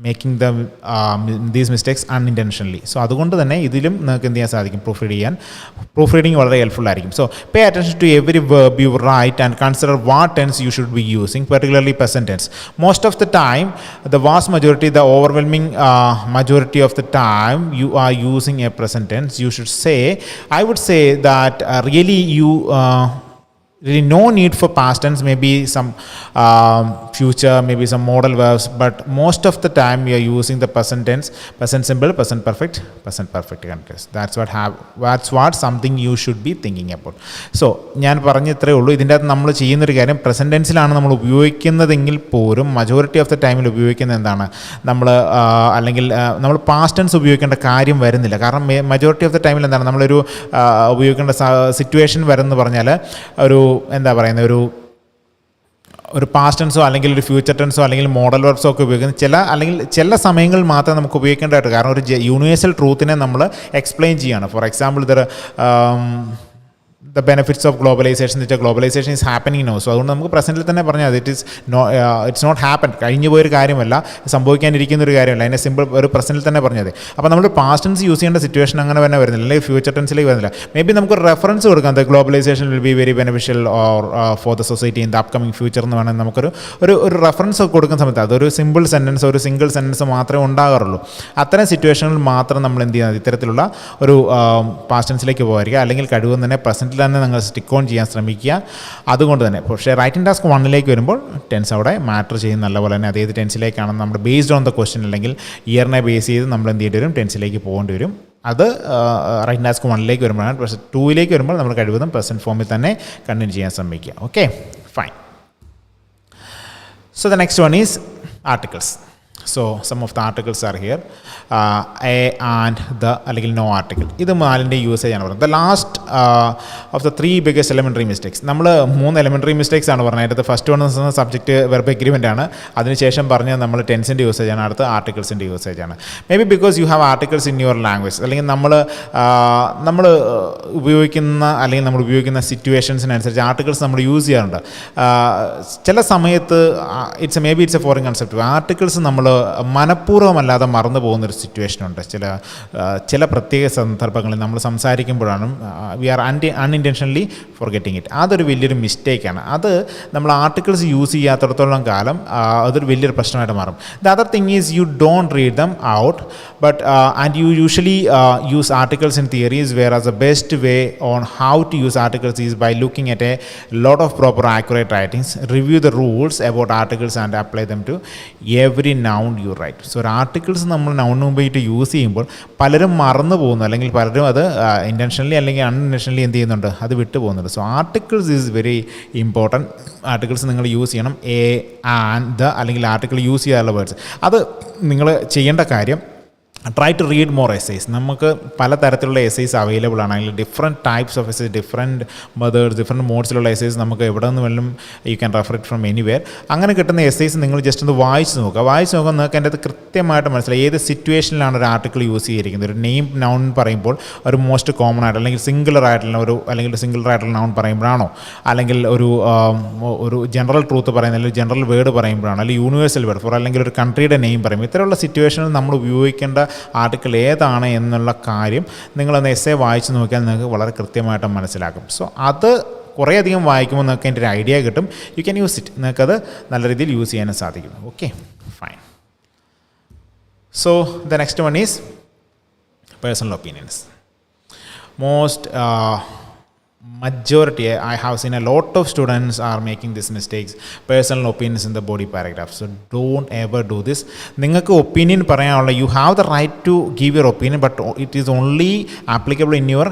making these mistakes unintentionally. So അതുകൊണ്ട് തന്നെ ഇതിലും നിങ്ങൾക്ക് എന്ത് ചെയ്യാൻ സാധിക്കും, പ്രൂഫ് റീഡിങ് വളരെ ഹെൽപ്ഫുൾ ആയിരിക്കും. So pay attention to every verb you write and consider what tense you should be using, particularly present tense. Most of the time, the vast majority, the overwhelming majority of the time you are using a present tense. You should say, I would say that really really no need for past tense, maybe some future, maybe some modal verbs, but most of the time we are using the present tense, present simple, present perfect continuous. That's what something you should be thinking about. So ഞാൻ പറഞ്ഞത്രേ ഉള്ളൂ. ഇതിൻ്റെ അകത്ത് നമ്മൾ ചെയ്യുന്നൊരു കാര്യം, present ടെൻസിലാണ് നമ്മൾ ഉപയോഗിക്കുന്നതെങ്കിൽ പോലും മജോറിറ്റി ഓഫ് ദ ടൈമിൽ ഉപയോഗിക്കുന്നത് എന്താണ്, അല്ലെങ്കിൽ നമ്മൾ പാസ്റ്റ് ടെൻസ് ഉപയോഗിക്കേണ്ട കാര്യം വരുന്നില്ല. കാരണം മജോറിറ്റി ഓഫ് ദ ടൈമിൽ എന്താണ് നമ്മളൊരു ഉപയോഗിക്കേണ്ട സിറ്റുവേഷൻ വരുമെന്ന് പറഞ്ഞാൽ എന്താ പറയുന്നത്, ഒരു പാസ്റ്റ് ടെൻസോ അല്ലെങ്കിൽ ഒരു ഫ്യൂച്ചർ ടെൻസോ അല്ലെങ്കിൽ മോഡൽ വെർബ്സോ ഒക്കെ ഉപയോഗിക്കുന്ന ചില സമയങ്ങളിൽ മാത്രമേ നമുക്ക് ഉപയോഗിക്കേണ്ടതായിട്ട്. കാരണം ഒരു യൂണിവേഴ്സൽ ട്രൂത്തിനെ നമ്മൾ എക്സ്പ്ലെയിൻ ചെയ്യുകയാണ്. For example the benefits of globalization, that globalization is happening now. So അതുകൊണ്ട് നമുക്ക് പ്രസൻറ്റിൽ തന്നെ പറഞ്ഞാൽ ഇറ്റ്സ് നോട്ട് ഹാപ്പൻ, കഴിഞ്ഞു പോയൊരു കാര്യമല്ല, സംഭവിക്കാനിരിക്കുന്ന ഒരു കാര്യമല്ല, അതിനെ സിമ്പിൾ ഒരു പ്രസൻറ്റിൽ തന്നെ പറഞ്ഞത്. അപ്പോൾ നമ്മൾ പാസ്റ്റ് ടെൻസ് യൂസ് ചെയ്യേണ്ട സിറ്റുവേഷൻ അങ്ങനെ തന്നെ വരുന്നില്ല, അല്ലെങ്കിൽ ഫ്യൂച്ചർ ടെൻസിലേക്ക് വരുന്നില്ല. മേ ബി നമുക്ക് റെഫറൻസ് കൊടുക്കാം, the globalization will be very beneficial or for the society in the upcoming future എന്ന് വേണമെങ്കിൽ നമുക്കൊരു റെഫറൻസ് കൊടുക്കുന്ന സമയത്ത് അതൊരു സിമ്പിൾ സെൻറ്റൻസ്, ഒരു സിംഗിൾ സെൻറ്റൻസ് മാത്രമേ ഉണ്ടാകാറുള്ളൂ. അത്തരം സിറ്റുവേഷനിൽ മാത്രം നമ്മൾ എന്ത് ചെയ്യുന്നത്, ഇത്തരത്തിലുള്ള ഒരു പാസ്റ്റ് ടെൻസിലേക്ക് പോകാതിരിക്കുക, അല്ലെങ്കിൽ കഴിവെന്ന് തന്നെ പ്രസൻറ്റിൽ തന്നെ നിങ്ങൾ സ്റ്റിക്ക് ഓൺ ചെയ്യാൻ ശ്രമിക്കുക. അതുകൊണ്ട് തന്നെ പക്ഷേ റൈറ്റിംഗ് ടാസ്ക് 1 വരുമ്പോൾ ടെൻസ് അവിടെ മാറ്റർ ചെയ്യുന്ന നല്ലപോലെ തന്നെ അതേത് ടെൻസിലേക്കാണ് നമ്മൾ ബേസ്ഡ് ഓൺ ദ ക്വസ്റ്റ്യൻ അല്ലെങ്കിൽ ഇയറിനെ ബേസ് ചെയ്ത് നമ്മൾ എന്ത് ചെയ്യേണ്ടി വരും, ടെൻസിലേക്ക് പോകേണ്ടി വരും. അത് റൈറ്റിംഗ് ടാസ്ക് 1 വരുമ്പോഴാണ്. പക്ഷേ 2 വരുമ്പോൾ നമ്മൾ കഴിവതും പ്രസൻറ്റ് ഫോമിൽ തന്നെ കണ്ടിന്യൂ ചെയ്യാൻ ശ്രമിക്കുക. Okay, fine. So the next one is articles. So some of the articles are here. A and the അല്ലെങ്കിൽ no article. ഇത് 4ൻ്റെ യൂസേജ് ആണ് പറയുന്നത്. The last of the 3 biggest elementary mistakes. നമ്മൾ 3 elementary mistakes ആണ് പറഞ്ഞത്. The first one എന്ന subject verb agreement ആണ്. അതിനുശേഷം പറഞ്ഞ നമ്മൾ ടെൻസിൻ്റെ യൂസേജ് ആണ്. അടുത്ത ആർട്ടിക്കിൾസിൻ്റെ യൂസേജ് ആണ്. May be because you have articles in your language, അല്ലെങ്കിൽ നമ്മൾ ഉപയോഗിക്കുന്ന സിറ്റുവേഷൻസിനനുസരിച്ച് ആർട്ടിക്കിൾസ് നമ്മൾ യൂസ് ചെയ്യാറുണ്ട്. ചില സമയത്ത് maybe it's a foreign concept. Articles നമ്മൾ മനഃപൂർവ്വമല്ലാതെ മറന്നു പോകുന്നൊരു സിറ്റുവേഷനുണ്ട്. ചില പ്രത്യേക സന്ദർഭങ്ങളിൽ നമ്മൾ സംസാരിക്കുമ്പോഴാണ് we are unintentionally forgetting it. അതൊരു വലിയൊരു മിസ്റ്റേക്കാണ്. അത് നമ്മൾ ആർട്ടിക്കിൾസ് യൂസ് ചെയ്യാത്തിടത്തോളം കാലം അതൊരു വലിയൊരു പ്രശ്നമായിട്ട് മാറും. The other thing is you don't read them out, but and you usually use articles in theories, whereas the best way on how to use articles is by looking at a lot of proper accurate writings, review the rules about articles and apply them to every noun you write. So ഒരു articles നമ്മൾ നൗണിന് മുമ്പായിട്ട് use ചെയ്യുമ്പോൾ പലരും മറന്നു പോകുന്നു, അല്ലെങ്കിൽ പലരും അത് ഇൻറ്റൻഷനലി അല്ലെങ്കിൽ അൺഇൻറ്റൻഷനലി എന്ത് ചെയ്യുന്നുണ്ട്, അത് വിട്ടു പോകുന്നുണ്ട്. So articles is very important. Articles നിങ്ങൾ യൂസ് ചെയ്യണം. എ ആൻഡ് ദ അല്ലെങ്കിൽ ആർട്ടിക്കിൾ യൂസ് ചെയ്യാനുള്ള വേർഡ്സ്, അത് നിങ്ങൾ ചെയ്യേണ്ട കാര്യം try to read more essays. നമുക്ക് പലതരത്തിലുള്ള എസ്സേസ് അവൈലബിൾ ആണ്. അല്ലെങ്കിൽ different types of essays, different methods, different മോഡ്സിലുള്ള എസ്സേസ് നമുക്ക് എവിടെ നിന്ന് വേണം you can refer it from anywhere. അങ്ങനെ കിട്ടുന്ന എസ്സേസ് നിങ്ങൾ ജസ്റ്റ് ഒന്ന് വായിച്ച് നോക്കുക. നിങ്ങൾക്ക് എൻ്റെ അത് കൃത്യമായിട്ട് മനസ്സിലായി ഏത് സിറ്റുവേഷനിലാണ് ഒരു ആർട്ടിക്കിൾ യൂസ് ചെയ്തിരിക്കുന്നത്. ഒരു നെയിം നൗൺ പറയുമ്പോൾ ഒരു മോസ്റ്റ് കോമൺ ആയിട്ട് അല്ലെങ്കിൽ സിംഗുലർ ആയിട്ടുള്ള നൗൺ പറയുമ്പോഴാണോ, അല്ലെങ്കിൽ ഒരു ജനറൽ ട്രൂത്ത് പറയുന്ന അല്ലെങ്കിൽ ജനറൽ വേർഡ് പറയുമ്പോഴാണോ, അല്ലെങ്കിൽ യൂണിവേഴ്സൽ വേർഡ് അല്ലെങ്കിൽ ഒരു കൺട്രിയുടെ നെയിം പറയുമ്പോൾ, ഇത്തരമുള്ള സിറ്റുവേഷനിൽ നമ്മൾ ഉപയോഗിക്കേണ്ട ആർട്ടിക്കിൾ ഏതാണ് എന്നുള്ള കാര്യം നിങ്ങളൊന്ന് എസ്സേ വായിച്ച് നോക്കിയാൽ നിങ്ങൾക്ക് വളരെ കൃത്യമായിട്ട് മനസ്സിലാക്കും. സോ അത് കുറേയധികം വായിക്കുമ്പോൾ നിങ്ങൾക്ക് അതിൻ്റെ ഒരു ഐഡിയ കിട്ടും. U can use it. നിങ്ങൾക്കത് നല്ല രീതിയിൽ യൂസ് ചെയ്യാനും സാധിക്കും. Okay, fine. So the next one is personal opinions. Majority, I have seen a lot of students are making these mistakes, personal opinions in the body paragraph. So don't ever do this. നിങ്ങൾക്ക് opinion പറയാനുള്ള, you have the right to give your opinion, but it is only applicable in your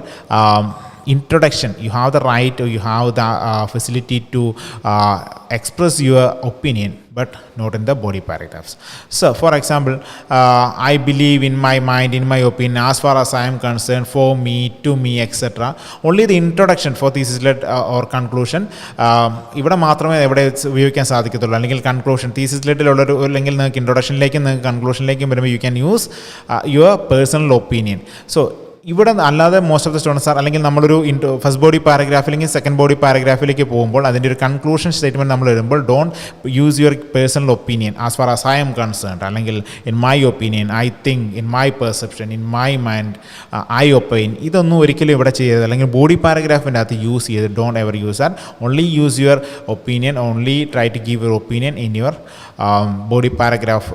introduction. You have the right, or you have the facility to express your opinion, but not in the body paragraphs. So for example, I believe in my mind, in my opinion, as far as I am concerned, for me, to me, etc. Only the introduction for thesis-led or conclusion ഇവിടെ മാത്രമേ എവിടെ ഉപയോഗിക്കാൻ സാധിക്കത്തുള്ളൂ. അല്ലെങ്കിൽ conclusion, തീസിസ്-ലെഡിലുള്ള അല്ലെങ്കിൽ നിങ്ങൾക്ക് ഇൻട്രൊഡക്ഷനിലേക്കും നിങ്ങൾക്ക് കൺക്ലൂഷനിലേക്കും വരുമ്പോൾ you can use your personal opinion. So ഇവിടെ അല്ലാതെ മോസ്റ്റ് ഓഫ് ദ സ്റ്റുഡൻസ് അല്ലെങ്കിൽ നമ്മളൊരു ഫസ്റ്റ് ബോഡി പാരഗ്രാഫിലേക്ക് സെക്കൻഡ് ബോഡി പാരഗ്രാഫിലേക്ക് പോകുമ്പോൾ അതിൻ്റെ ഒരു കൺക്ലൂഷൻ സ്റ്റേറ്റ്മെൻറ്റ് നമ്മൾ എഴുതുമ്പോൾ don't use your personal opinion as far as I'm concerned, അല്ലെങ്കിൽ in my opinion, I think, in my perception, in my mind, I opine. ഇതൊന്നും ഒരിക്കലും ഇവിടെ ചെയ്യരുത്. അല്ലെങ്കിൽ ബോഡി പാരഗ്രാഫിൻ്റെ അകത്ത് യൂസ് ചെയ്ത് don't ever use that. Only use your opinion, only try to give your opinion in your body paragraph,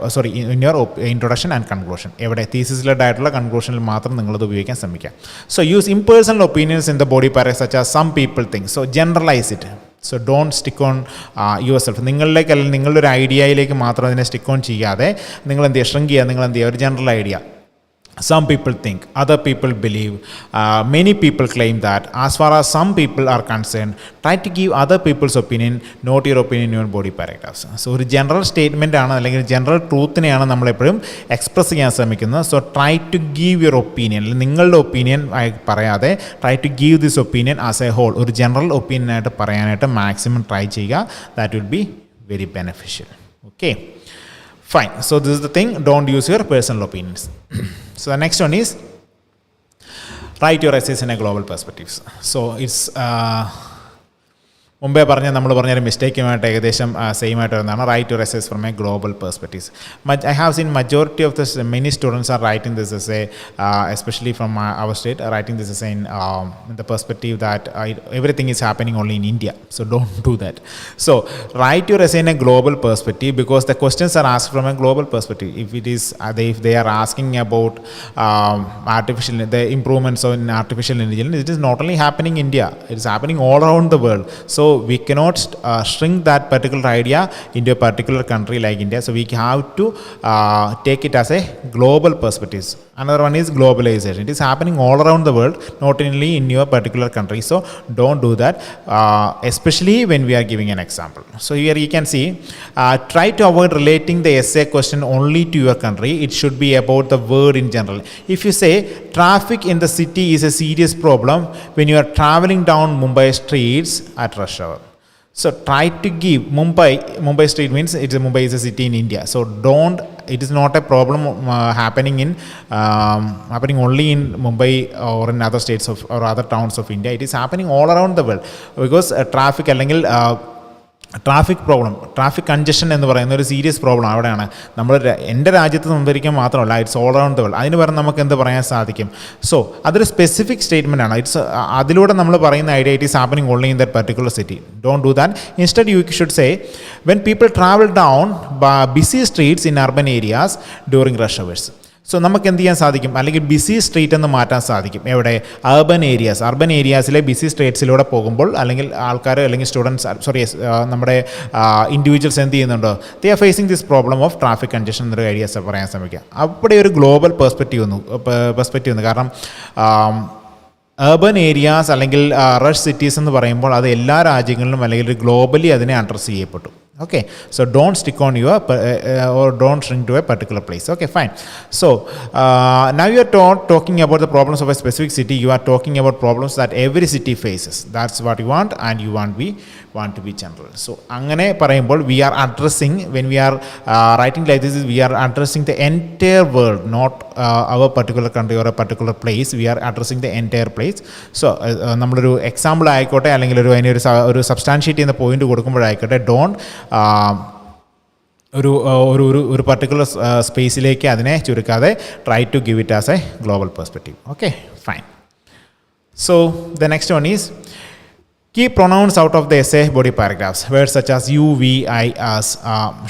in your introduction and conclusion. എവിടെ thesis led ആയിട്ടുള്ള കൺക്ലൂഷനിൽ മാത്രം നിങ്ങളത് ഉപയോഗിക്കാൻ ശ്രമിക്കുക. So use impersonal opinions in the body paragraph such as some people think. So generalise it. So don't stick on yourself. നിങ്ങളിലേക്ക് അല്ലെങ്കിൽ നിങ്ങളുടെ ഒരു ഐഡിയയിലേക്ക് മാത്രം അതിനെ സ്റ്റിക്ക് ഓൺ ചെയ്യാതെ നിങ്ങൾ എന്ത് ചെയ്യുക, ഷ്രിങ്ക് ചെയ്യുക. നിങ്ങൾ എന്ത് ചെയ്യുക, ഒരു general idea. Some people think, other people believe, many people claim that. As far as some people are concerned, try to give other people's opinion, not your opinion in your body paragraphs. So ഒരു general statement ആണ് അല്ലെങ്കിൽ general ട്രൂത്തിനെയാണ് നമ്മളെപ്പോഴും express ചെയ്യാൻ ശ്രമിക്കുന്നത്. So try to give your opinion, നിങ്ങളുടെ opinion പറയാതെ try to give this opinion as a whole. ഒരു ജനറൽ ഒപ്പീനിയനായിട്ട് പറയാനായിട്ട് മാക്സിമം ട്രൈ ചെയ്യുക. That will be very beneficial. Okay, fine. So this is the thing, don't use your personal opinions. So the next one is write your essays in a global perspectives. So it's മുമ്പേ നമ്മൾ പറഞ്ഞൊരു മിസ്റ്റേക്കുമായിട്ട് ഏകദേശം same ആയിട്ട് വരുന്നതാണ്. Write your essays from a global perspectives. I have seen majority of the many students are writing this essay, especially from our state, writing this essay in the perspective that everything is happening only in India. So don't do that. So write your essay in a global perspective because the questions are asked from a global perspective. If it is if they are asking about the improvements in artificial intelligence, it is not only happening in India, it is happening all around the world. So we cannot shrink that particular idea into a particular country like India. So we have to take it as a global perspective. Another one is globalization. It is happening all around the world, not only in your particular country. So don't do that, especially when we are giving an example. So here you can see, try to avoid relating the essay question only to your country. It should be about the word in general. If you say traffic in the city is a serious problem when you are traveling down Mumbai streets at rush hour. So try to give Mumbai street means Mumbai is a city in India. So it is not a problem happening only in Mumbai or in other states or other towns of India. It is happening all around the world because traffic അല്ലെങ്കിൽ traffic problem, traffic congestion എന്ന് പറയുന്ന ഒരു serious problem അവിടെയാണ്. നമ്മൾ എൻ്റെ രാജ്യത്ത് സംഭവിക്കാൻ മാത്രമല്ല, it's all around the world. അതിന് പകരം നമുക്ക് എന്ത് പറയാൻ സാധിക്കും? സോ അതൊരു സ്പെസിഫിക് സ്റ്റേറ്റ്മെൻ്റ് ആണ്. അതിലൂടെ നമ്മൾ പറയുന്ന idea it is happening only in that particular city. Don't do that. Instead you should say when people travel down busy streets in urban areas during rush hours. So നമുക്ക് എന്ത് ചെയ്യാൻ സാധിക്കും? അല്ലെങ്കിൽ BC street എന്ന് മാറ്റാൻ സാധിക്കും. എവിടെ? Urban ഏരിയാസിലെ BC സ്ട്രീറ്റ്സിലൂടെ പോകുമ്പോൾ അല്ലെങ്കിൽ ആൾക്കാർ അല്ലെങ്കിൽ സ്റ്റുഡൻസ് നമ്മുടെ ഇൻഡിവിജ്വൽസ് എന്ത് ചെയ്യുന്നുണ്ടോ, they are facing this problem of traffic congestion എന്നൊരു ഐഡിയാസ് പറയാൻ ശ്രമിക്കുക. അവിടെ ഒരു ഗ്ലോബൽ പെർസ്പെക്റ്റീവ് വന്നു. കാരണം അർബൻ ഏരിയാസ് അല്ലെങ്കിൽ റഷ് സിറ്റീസ് എന്ന് പറയുമ്പോൾ അത് എല്ലാ രാജ്യങ്ങളിലും അല്ലെങ്കിൽ ഗ്ലോബലി അതിനെ അഡ്രസ്സ് ചെയ്യപ്പെട്ടു. Okay, so don't stick on your or don't shrink to a particular place. Okay, fine. So now you are talking about the problems of a specific city. You are talking about problems that every city faces. That's what you want, and you want to be general. So angane parayumbol we are addressing, when we are writing like this, we are addressing the entire world, not our particular country or a particular place. We are addressing the entire place. So നമ്മളൊരു example ആയിക്കോട്ടെ അല്ലെങ്കിൽ ഒരു substantiate ചെയ്യുന്ന point കൊടുക്കുമ്പോഴായിക്കോട്ടെ, don't ഒരു particular സ്പേസിലേക്ക് അതിനെ ചുരുക്കാതെ try to give it as a global perspective. Okay, fine. So the next one is keep pronouns out of the essay body paragraphs. Words such as you, we, I, us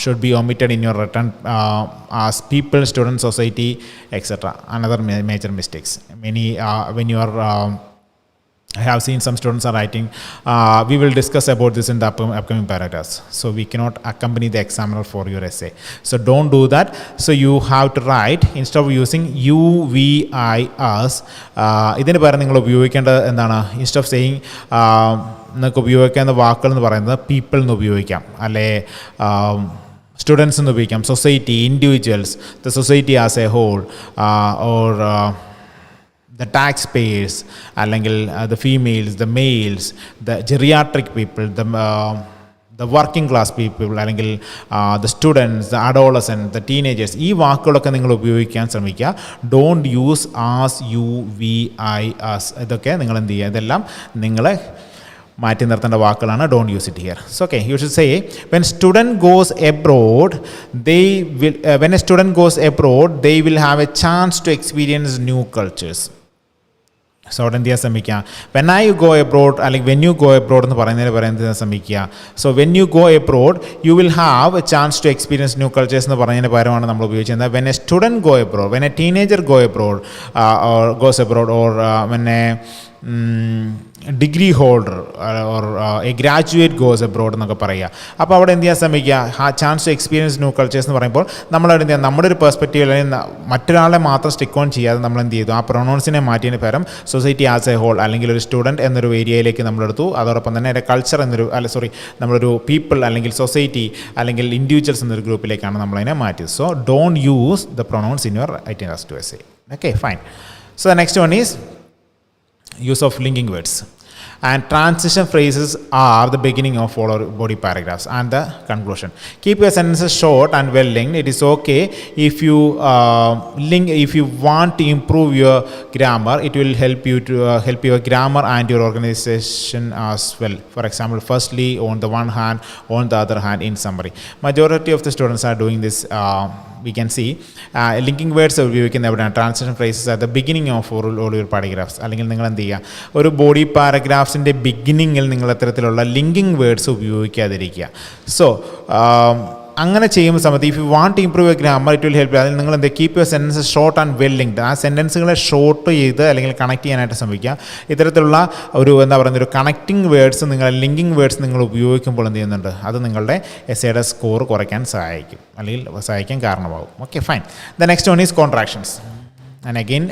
should be omitted in your written as people, students, society, etc. Another major mistakes. When you are I have seen some students are writing, we will discuss about this in the upcoming paragraphs. So we cannot accompany the examiner for your essay. So don't do that. So you have to write, instead of using you, we, I, us, ഇതിന് പകരം നിങ്ങൾ ഉപയോഗിക്കേണ്ടത് എന്താണ്? Instead of saying നിങ്ങൾക്ക് ഉപയോഗിക്കാവുന്ന വാക്കുകൾ എന്ന് പറയുന്നത് പീപ്പിൾ എന്ന് ഉപയോഗിക്കാം, അല്ലെ സ്റ്റുഡൻസ് എന്ന് ഉപയോഗിക്കാം, society, individuals, the society as a whole, or the taxpayers, അല്ലെങ്കിൽ the females, the males, the geriatric people, the working class people, അല്ലെങ്കിൽ the students, the adolescents, the teenagers. ഈ വാക്കുകളൊക്കെ നിങ്ങൾ ഉപയോഗിക്കാൻ ശ്രമിക്കുക. Don't use us, you, we, I, us. ഇതൊക്കെ നിങ്ങൾ എന്ത് ചെയ്യുക? ഇതെല്ലാം നിങ്ങളെ മാറ്റി നിർത്തേണ്ട വാക്കുകളാണ്. Don't use it here. So okay, you should say when a student goes abroad they will have a chance to experience new cultures. So അവിടെ എന്ത് ചെയ്യാൻ ശ്രമിക്കുക, വെൻ ഐ ഗോ എബ്രോഡ് അല്ലെങ്കിൽ വെൻ യു ഗോ എബ്രോഡ് എന്ന് പറയുന്നത് ശ്രമിക്കുക. So when you go abroad you will have a chance to experience new cultures എന്ന് പറയുന്നതിന് പകരമാണ് നമ്മൾ ഉപയോഗിച്ചത് when a student go abroad, when a teenager go abroad or goes abroad or when a degree holder or a graduate goes abroad എന്നൊക്കെ പറയുക. അപ്പോൾ അവിടെ എന്ത് ചെയ്യാൻ ശ്രമിക്കുക, chance to experience new cultures എന്ന് പറയുമ്പോൾ നമ്മളവിടെ എന്ത് ചെയ്യുക, നമ്മുടെ ഒരു പെർസ്പെക്റ്റീവ് അല്ലെങ്കിൽ മറ്റൊരാളെ മാത്രം സ്റ്റിക്ക് ഓൺ ചെയ്യാതെ നമ്മൾ എന്ത് ചെയ്തു, ആ പ്രൊണൗൺസിനെ മാറ്റിയതിന് പകരം സൊസൈറ്റി ആസ് എ ഹോൾ അല്ലെങ്കിൽ ഒരു സ്റ്റുഡൻറ്റ് എന്നൊരു ഏരിയയിലേക്ക് നമ്മളെടുത്തു. അതോടൊപ്പം തന്നെ ഒരു കൾച്ചർ എന്നൊരു നമ്മളൊരു പീപ്പിൾ അല്ലെങ്കിൽ സൊസൈറ്റി അല്ലെങ്കിൽ ഇൻഡിവിജ്വൽസ് എന്നൊരു ഗ്രൂപ്പിലേക്കാണ് നമ്മളതിനെ മാറ്റിയത്. So don't use the pronouns in your writing as to essay. Okay, fine. So the next one is use of linking words, and transition phrases are the beginning of all our body paragraphs and the conclusion. Keep your sentences short and well linked. It is okay if you link, if you want to improve your grammar, it will help you to help your grammar and your organization as well. For example, firstly, on the one hand, on the other hand, in summary. Majority of the students are doing this. We can see linking words ഉപയോഗിക്കുന്ന എവിടെയാണ്, transition phrases at the beginning of all your paragraphs. അല്ലെങ്കിൽ നിങ്ങൾ എന്ത് ചെയ്യുക, ഒരു body പാരഗ്രാഫ്സിൻ്റെ ബിഗിനിങ്ങിൽ നിങ്ങൾ അത്തരത്തിലുള്ള linking words ഉപയോഗിക്കാതിരിക്കുക. So അങ്ങനെ ചെയ്യുന്ന സമയത്ത് if you want to improve your grammar it will help. അതിൽ നിങ്ങൾ എന്താ, keep your sentences short and well linked. ആ സെൻറ്റൻസുകളെ ഷോർട്ട് ചെയ്ത് അല്ലെങ്കിൽ കണക്ട് ചെയ്യാനായിട്ട് ശ്രമിക്കുക. ഇത്തരത്തിലുള്ള ഒരു എന്താ പറയുന്ന ഒരു കണക്റ്റിംഗ് വേർഡ്സ്, നിങ്ങൾ ലിങ്കിങ് വേർഡ്സ് നിങ്ങൾ ഉപയോഗിക്കുമ്പോൾ എന്ത് ചെയ്യുന്നുണ്ട്, അത് നിങ്ങളുടെ എസ്സേയുടെ സ്കോർ കുറയ്ക്കാൻ സഹായിക്കും അല്ലെങ്കിൽ സഹായിക്കാൻ കാരണമാകും. Okay, fine. The next one is contractions. And again,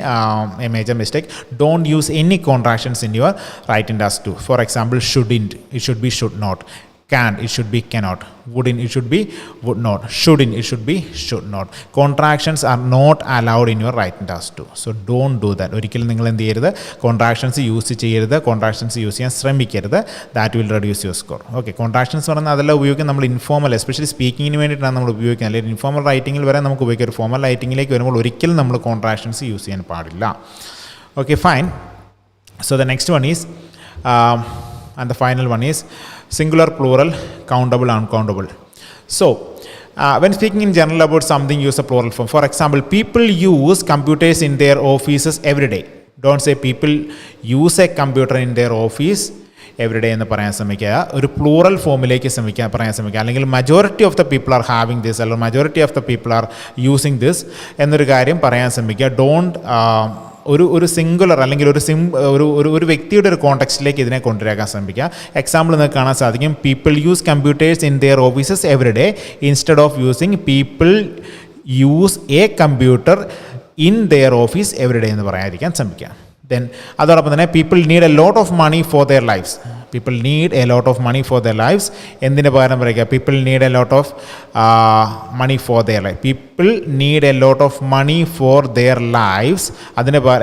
a major mistake. Don't use any contractions in your writing task 2. For example, shouldn't, it should be should not. Can't, it should be cannot. Wouldn't, it should be would not. Shouldn't, it should be should not. Contractions are not allowed in your writing task 2. So don't do that. ഒരിക്കലും നിങ്ങൾ എന്ത് ചെയ്യരുത്, contractions use ചെയ്യരുത്, contractions use ചെയ്യാൻ ശ്രമിക്കരുത്. That will reduce your score. Okay, contractions പറഞ്ഞാൽ അതെല്ലാം ഉപയോഗിക്കും നമ്മൾ ഇൻഫോർമൽ, എസ്പെഷ്യലി സ്പീക്കിങ്ങിന് വേണ്ടിയിട്ടാണ് നമ്മൾ ഉപയോഗിക്കുന്നത്. അല്ലെങ്കിൽ ഇൻഫോർമൽ റൈറ്റിങ്ങിൽ വരെ നമുക്ക് ഉപയോഗിക്കാം. ഒരു ഫോർമൽ റൈറ്റിങ്ങിലേക്ക് വരുമ്പോൾ ഒരിക്കലും നമ്മൾ കോൺട്രാക്ഷൻസ് യൂസ് ചെയ്യാൻ പാടില്ല. Okay, fine. So the next one is and the final one is singular, plural, countable, uncountable. So when speaking in general about something, use a plural form. For example, people use computers in their offices every day. Don't say people use a computer in their office every day എന്ന് പറയാൻ ശ്രമിക്കുക. ഒരു plural ഫോമിലേക്ക് പറയാൻ ശ്രമിക്കുക. അല്ലെങ്കിൽ majority of the people are having this, അല്ലെങ്കിൽ majority of the people are using this എന്നൊരു കാര്യം പറയാൻ ശ്രമിക്കുക. ഡോണ്ട് ഒരു സിംഗുലർ അല്ലെങ്കിൽ ഒരു വ്യക്തിയുടെ ഒരു കോണ്ടെക്സ്റ്റിലേക്ക് ഇതിനെ കൊണ്ടുവരാൻ ശ്രമിക്കുക. എക്സാമ്പിൾ നിങ്ങൾക്ക് കാണാൻ സാധിക്കും, people use computers in their offices every day instead of using people use a computer in their office every day എന്ന് പറയാതിരിക്കാൻ ശ്രമിക്കുക. ദെൻ അതോടൊപ്പം തന്നെ people need a lot of money for their lifes. People need a lot of money for their lifes. എന്തിന് പകരം പറയുക, people need a lot of money for their life. People need a lot of money for their lifes.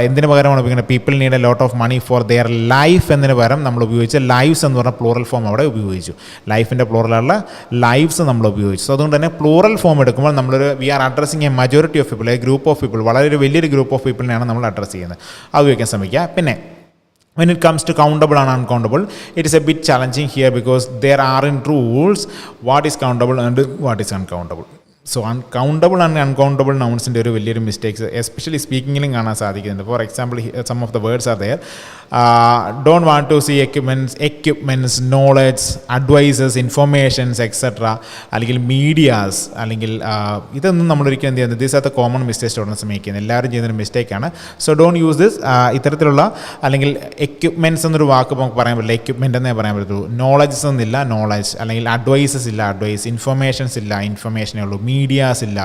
എന്തിന് പകരമാണ് ഉപയോഗിക്കുന്നത്, people need a lot of money for their life എന്നതിന് പകരം നമ്മൾ ഉപയോഗിച്ച് ലൈവ്സ് എന്ന് പറഞ്ഞ പ്ലൂറൽ ഫോം അവിടെ ഉപയോഗിച്ചു. ലൈഫിൻ്റെ പ്ലൂറലുള്ള ലൈവ്സ് നമ്മൾ ഉപയോഗിച്ചു. സോ അതുകൊണ്ട് തന്നെ പ്ലൂറൽ ഫോം എടുക്കുമ്പോൾ we are addressing a majority of people, a group of people, വളരെ വലിയൊരു ഗ്രൂപ്പ് ഓഫ് പീപ്പിളിനെയാണ് നമ്മൾ അഡ്രസ്സ് ചെയ്യുന്നത്. അത് ഉപയോഗിക്കാൻ ശ്രമിക്കുക. പിന്നെ when it comes to countable and uncountable, it is a bit challenging here because there aren't rules what is countable and what is uncountable. So uncountable and uncountable nounsൻ്റെ ഒരു വലിയൊരു mistakes especially സ്പീക്കിങ്ങിലും കാണാൻ സാധിക്കുന്നുണ്ട്. For example some of the words are there. Don't want to see equipments, knowledge, advices, informations etcetera, അല്ലെങ്കിൽ medias, അല്ലെങ്കിൽ ഇതൊന്നും നമ്മളൊരിക്കലും എന്ത് ചെയ്യുന്നത്, these are the common mistakes students make ചെയ്യുന്നത്. എല്ലാവരും ചെയ്യുന്നൊരു മിസ്റ്റേക്കാണ്. So don't use this. ഇത്തരത്തിലുള്ള അല്ലെങ്കിൽ എക്യുപ്മെൻറ്റ്സ് എന്നൊരു വാക്ക് നമുക്ക് പറയാൻ പറ്റില്ല, എക്യുപ്മെൻ്റ് എന്നേ പറയാൻ പറ്റുള്ളൂ. നോളജസ് എന്നില്ല, നോളജ്, അല്ലെങ്കിൽ അഡ്വൈസസ് ഇല്ല, അഡ്വൈസ്, ഇൻഫർമേഷൻസ് ഇല്ല, ഇൻഫർമേഷനേ ഉള്ളൂ, മീഡിയാസ് ഇല്ല,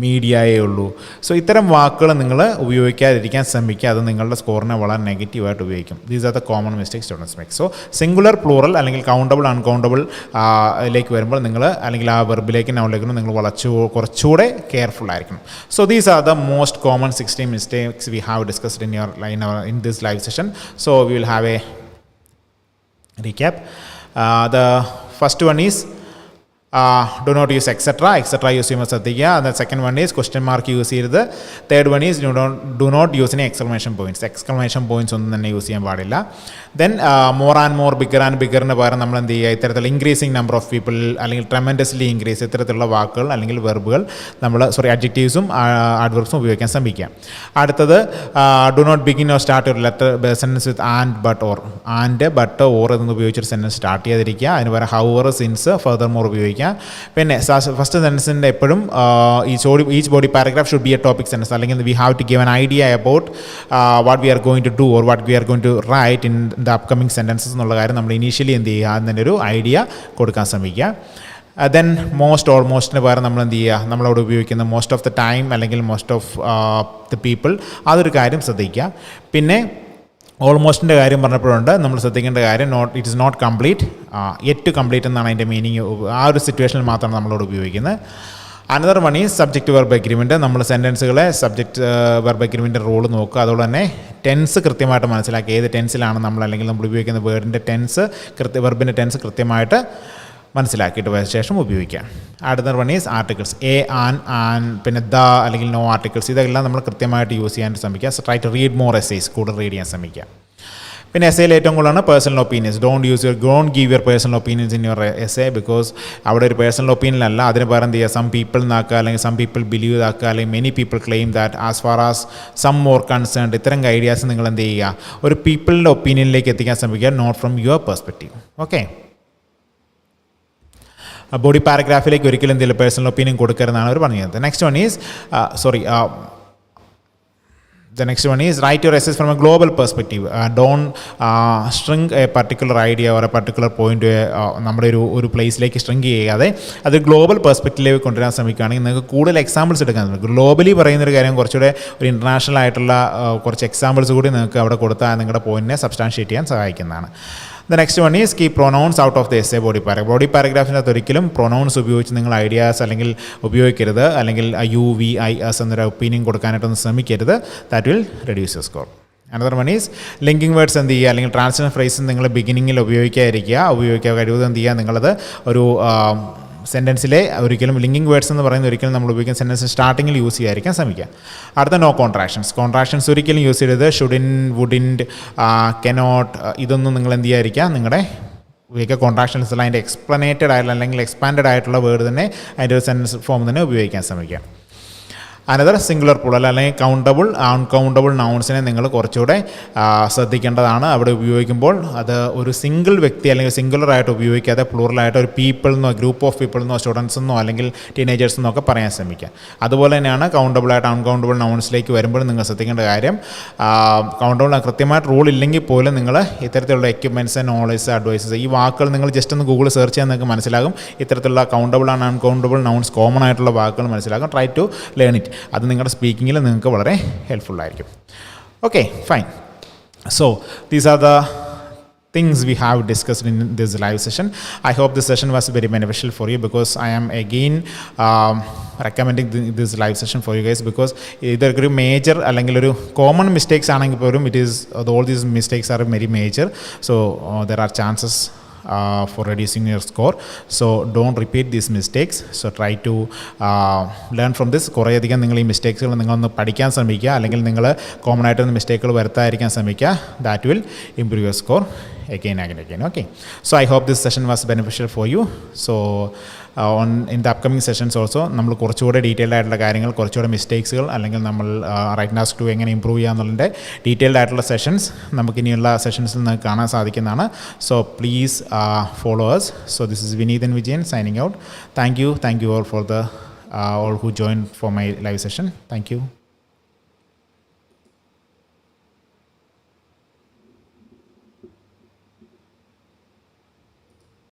മീഡിയയേ ഉള്ളൂ. സോ ഇത്തരം വാക്കുകൾ നിങ്ങൾ ഉപയോഗിക്കാതിരിക്കാൻ ശ്രമിക്കുക. അത് നിങ്ങളുടെ സ്കോറിനെ വളരെ നെഗറ്റീവായിട്ട് ഉപയോഗിക്കും. These are the common mistakes students make. So singular, plural, അല്ലെങ്കിൽ കൗണ്ടബിൾ, അൺകൗണ്ടബിൾ ലേക്ക് വരുമ്പോൾ നിങ്ങൾ, അല്ലെങ്കിൽ ആ വെർബിലേക്ക് നൗണിലേക്കും നിങ്ങൾ കുറച്ചുകൂടെ കെയർഫുൾ ആയിരിക്കണം. So these are the most common 16 mistakes we have discussed in this live session. So we will have a recap. The first one is Do not use etc use ചെയ്യുമ്പോൾ ശ്രദ്ധിക്കുക. The second one is question mark use ചെയ്യരുത്. Third one is do not use any exclamation points ഒന്നും തന്നെ use ചെയ്യാൻ പാടില്ല. Then more and more, bigger and biggerന് പകരം നമ്മൾ എന്ത് ചെയ്യുക, ഇത്തരത്തിലുള്ള ഇൻക്രീസിങ് നമ്പർ ഓഫ് പീപ്പിൾ അല്ലെങ്കിൽ ട്രെമൻഡസ്ലി ഇൻക്രീസ് ഇത്തരത്തിലുള്ള വാക്കുകൾ അല്ലെങ്കിൽ വെർബുകൾ നമ്മൾ അഡ്ജക്റ്റീവ്സും ആഡ്വർബ്സും ഉപയോഗിക്കാൻ ശ്രമിക്കുക. അടുത്തത് do not begin or start ഒരു sentence with and but or. And but or എന്ന് ഉപയോഗിച്ചൊരു സെൻറ്റൻസ് സ്റ്റാർട്ട് ചെയ്തിരിക്കുക. അതിന് പകരം ഹൗവർ, സിൻസ്, ഫർദർ മോർ ഉപയോഗിക്കുക. പിന്നെ ഫസ്റ്റ് സെൻറ്റൻസിൻ്റെ എപ്പോഴും each body paragraph should be a topic sentence, അല്ലെങ്കിൽ we have to give an idea about what we are going to do or what we are going to write in the upcoming sentences എന്നുള്ള കാര്യം നമ്മൾ initially എന്ത് ചെയ്യുക, അതിൻ്റെ ഒരു idea കൊടുക്കാൻ ശ്രമിക്കുക. ദെൻ ഓൾമോസ്റ്റിന് പകരം നമ്മൾ എന്ത് ചെയ്യുക, നമ്മളവിടെ ഉപയോഗിക്കുന്ന മോസ്റ്റ് ഓഫ് ദ ടൈം അല്ലെങ്കിൽ മോസ്റ്റ് ഓഫ് ദ പീപ്പിൾ, അതൊരു കാര്യം ശ്രദ്ധിക്കുക. പിന്നെ ഓൾമോസ്റ്റിൻ്റെ കാര്യം പറഞ്ഞപ്പോഴുണ്ട് നമ്മൾ ശ്രദ്ധിക്കേണ്ട കാര്യം it is not complete, yet complete എന്നാണ് അതിൻ്റെ മീനിങ്. ആ ഒരു സിറ്റുവേഷനിൽ മാത്രമാണ് നമ്മളോട് ഉപയോഗിക്കുന്നത്. Another one is subject verb agreement. നമ്മൾ സെൻറ്റൻസുകളെ സബ്ജക്റ്റ് വെർബ് എഗ്രിമെൻറ്റ് റൂൾ നോക്കുക. അതുപോലെ തന്നെ ടെൻസ് കൃത്യമായിട്ട് മനസ്സിലാക്കി, ഏത് ടെൻസിലാണ് നമ്മൾ അല്ലെങ്കിൽ നമ്മൾ ഉപയോഗിക്കുന്ന വേർഡിൻ്റെ ടെൻസ് വെർബിൻ്റെ ടെൻസ് കൃത്യമായിട്ട് മനസ്സിലാക്കിയിട്ട് ശേഷം ഉപയോഗിക്കുക. അടുത്ത one is articles, a, an, പിന്നെ ദ അല്ലെങ്കിൽ നോ ആർട്ടിക്കിൾസ്. ഇതെല്ലാം നമ്മൾ കൃത്യമായിട്ട് യൂസ് ചെയ്യാൻ ശ്രമിക്കുക. So try to read more essays, കൂടുതൽ റീഡ് ചെയ്യാൻ ശ്രമിക്കുക. പിന്നെ എസ്സേയിൽ ഏറ്റവും കൂടുതലാണ് personal opinions. Don't give your personal opinions in your essay, because അവിടെ ഒരു പേഴ്സണൽ ഒപ്പീനിയൻ അല്ല, അതിന് പകരം എന്ത് ചെയ്യുക, സം പീപ്പിൾ എന്നാക്കുക, അല്ലെങ്കിൽ സം പീപ്പിൾ ബിലീവ് ആക്കുക, അല്ലെങ്കിൽ many people claim that as far as some more concerned. ഇത്തരം ഐഡിയാസ് നിങ്ങൾ എന്ത് ചെയ്യുക, ഒരു പീപ്പിളിൻ്റെ ഒപ്പീനിയനിലേക്ക് എത്തിക്കാൻ ശ്രമിക്കുക, not from your perspective. Okay. Body പാരഗ്രാഫിലേക്ക് ഒരിക്കലും എന്തെങ്കിലും പേഴ്സണൽ ഒപ്പീനിയൻ കൊടുക്കരുതെന്നാണ് അവർ പറഞ്ഞത്. The next one is write your essays from a global perspective. Don't shrink a particular idea or a particular point നമ്മുടെ ഒരു പ്ലേസിലേക്ക് shrink ചെയ്യാതെ അത് ഗ്ലോബൽ പെർസ്പെക്റ്റീവിലേക്ക് കൊണ്ടുവരാൻ ശ്രമിക്കുകയാണെങ്കിൽ നിങ്ങൾക്ക് കൂടുതൽ എക്സാമ്പിൾസ് എടുക്കാൻ സാധിക്കും. ഗ്ലോബലി പറയുന്നൊരു കാര്യം കുറച്ചുകൂടെ ഒരു ഇൻ്റർനാഷണൽ ആയിട്ടുള്ള കുറച്ച് എക്സാമ്പിൾസ് കൂടി നിങ്ങൾക്ക് അവിടെ കൊടുത്താൽ നിങ്ങളുടെ പോയിന്റിനെ സബ്സ്റ്റാൻഷിയേറ്റ് ചെയ്യാൻ സഹായിക്കുന്നതാണ്. The next one is keep pronouns out of the essay body paragraph. Body പാരഗ്രാഫിനകത്ത് ഒരിക്കലും പ്രൊനൗൺസ് ഉപയോഗിച്ച് നിങ്ങൾ ഐഡിയാസ് അല്ലെങ്കിൽ ഉപയോഗിക്കരുത്, അല്ലെങ്കിൽ യു, വി, ഐ, എസ് എന്നൊരു ഒപ്പീനിയൻ കൊടുക്കാനായിട്ടൊന്നും ശ്രമിക്കരുത്. That will reduce your score. Another one is linking words എന്ത് ചെയ്യുക, അല്ലെങ്കിൽ ട്രാൻസിഷൻ ഫ്രേസ് നിങ്ങൾ ബിഗിനിങ്ങിൽ ഉപയോഗിക്കാൻ കഴിവത് എന്ത് ചെയ്യുക, നിങ്ങളത് ഒരു സെൻറ്റൻസിലെ ഒരിക്കലും ലിങ്കിങ് വേർഡ്സ് എന്ന് പറയുന്നത് ഒരിക്കലും നമ്മൾ ഉപയോഗിക്കുന്ന സെൻറ്റൻസ് സ്റ്റാർട്ടിങ്ങിൽ യൂസ് ചെയ്യാതിരിക്കാൻ ശ്രമിക്കുക. അടുത്ത നോ കോൺട്രാക്ഷൻസ് ഒരിക്കലും യൂസ് ചെയ്യരുത്. ഷുഡിൻറ്റ്, വുഡിൻറ്റ്, കനോട്ട്, ഇതൊന്നും നിങ്ങൾ എന്ത് ചെയ്യാതിരിക്കുക. നിങ്ങളുടെ ഉപയോഗിക്കുക കോൺട്രാക്ഷൻസ് അല്ല, അതിൻ്റെ എക്സ്പ്ലനേറ്റഡ് ആയിട്ടുള്ള അല്ലെങ്കിൽ എക്സ്പാൻഡഡ് ആയിട്ടുള്ള വേർഡ് തന്നെ അതിൻ്റെ ഒരു സെൻറ്റൻസ് ഫോം തന്നെ ഉപയോഗിക്കാൻ ശ്രമിക്കുക. അനദർ സിംഗുലർ പ്ലൂറൽ അല്ലെങ്കിൽ കൗണ്ടബിൾ, അൺകൗണ്ടബിൾ നൗൺസിനെ നിങ്ങൾ കുറച്ചുകൂടെ ശ്രദ്ധിക്കേണ്ടതാണ്. അവിടെ ഉപയോഗിക്കുമ്പോൾ അത് ഒരു സിംഗിൾ വ്യക്തി അല്ലെങ്കിൽ സിംഗുലറായിട്ട് ഉപയോഗിക്കാതെ പ്ലൂറലായിട്ട് ഒരു പീപ്പിൾ എന്നോ ഗ്രൂപ്പ് ഓഫ് പീപ്പിൾ എന്നോ സ്റ്റുഡൻസ് എന്നോ അല്ലെങ്കിൽ ടീനേജേഴ്സ് എന്നോ ഒക്കെ പറയാൻ ശ്രമിക്കുക. അതുപോലെ തന്നെയാണ് കൗണ്ടബിളായിട്ട് അൺകൗണ്ടബിൾ നൗൺസിലേക്ക് വരുമ്പോൾ നിങ്ങൾ ശ്രദ്ധിക്കേണ്ട കാര്യം, കൗണ്ടബിൾ കൃത്യമായിട്ട് റൂൾ ഇല്ലെങ്കിൽ പോലും നിങ്ങൾ ഇത്തരത്തിലുള്ള എക്യുപ്മെൻറ്റ്സ്, നോളേജ്, അഡ്വൈസസ്, ഈ വാക്കുകൾ നിങ്ങൾ ജസ്റ്റ് ഒന്ന് ഗൂഗിൾ സെർച്ച് ചെയ്യാൻ നിങ്ങൾക്ക് മനസ്സിലാകും. ഇത്തരത്തിലുള്ള countable and uncountable nouns common ആയിട്ടുള്ള വാക്കുകൾ മനസ്സിലാകും. Try to learn it. അത് നിങ്ങളുടെ സ്പീക്കിങ്ങിൽ നിങ്ങൾക്ക് വളരെ ഹെൽപ്ഫുള്ളായിരിക്കും. Okay, fine. So these are the things we have discussed in this live session. I hope this session was very beneficial for you, because I am again recommending this live session for you guys, because ഇതൊരു major അല്ലെങ്കിൽ ഒരു common mistakes ആണെങ്കിൽ പോലും all these mistakes are very major, so there are chances for reducing your score. So don't repeat these mistakes. So try to learn from this. കുറേയധികം നിങ്ങൾ ഈ മിസ്റ്റേക്സുകൾ നിങ്ങളൊന്ന് പഠിക്കാൻ ശ്രമിക്കുക, അല്ലെങ്കിൽ നിങ്ങൾ കോമൺ ആയിട്ടൊന്ന് മിസ്റ്റേക്കുകൾ വരുത്താതിരിക്കാൻ ശ്രമിക്കുക. That will improve your score again. Okay. So I hope this session was beneficial for you. So in the upcoming sessions also നമ്മൾ കുറച്ചുകൂടെ ഡീറ്റെയിൽഡ് ആയിട്ടുള്ള കാര്യങ്ങൾ, കുറച്ചുകൂടെ മിസ്റ്റേക്സുകൾ, അല്ലെങ്കിൽ നമ്മൾ റൈറ്റ് ടാസ്ക് 2 എങ്ങനെ ഇമ്പ്രൂവ് ചെയ്യാമെന്നുള്ളതിൻ്റെ ഡീറ്റെയിൽഡ് ആയിട്ടുള്ള സെഷൻസ് നമുക്കിനിയുള്ള സെഷൻസിൽ നിന്ന് കാണാൻ സാധിക്കുന്നതാണ്. So please follow us. So this is Vineet and Vijayan signing out. Thank you all for all who joined for my live session. Thank you.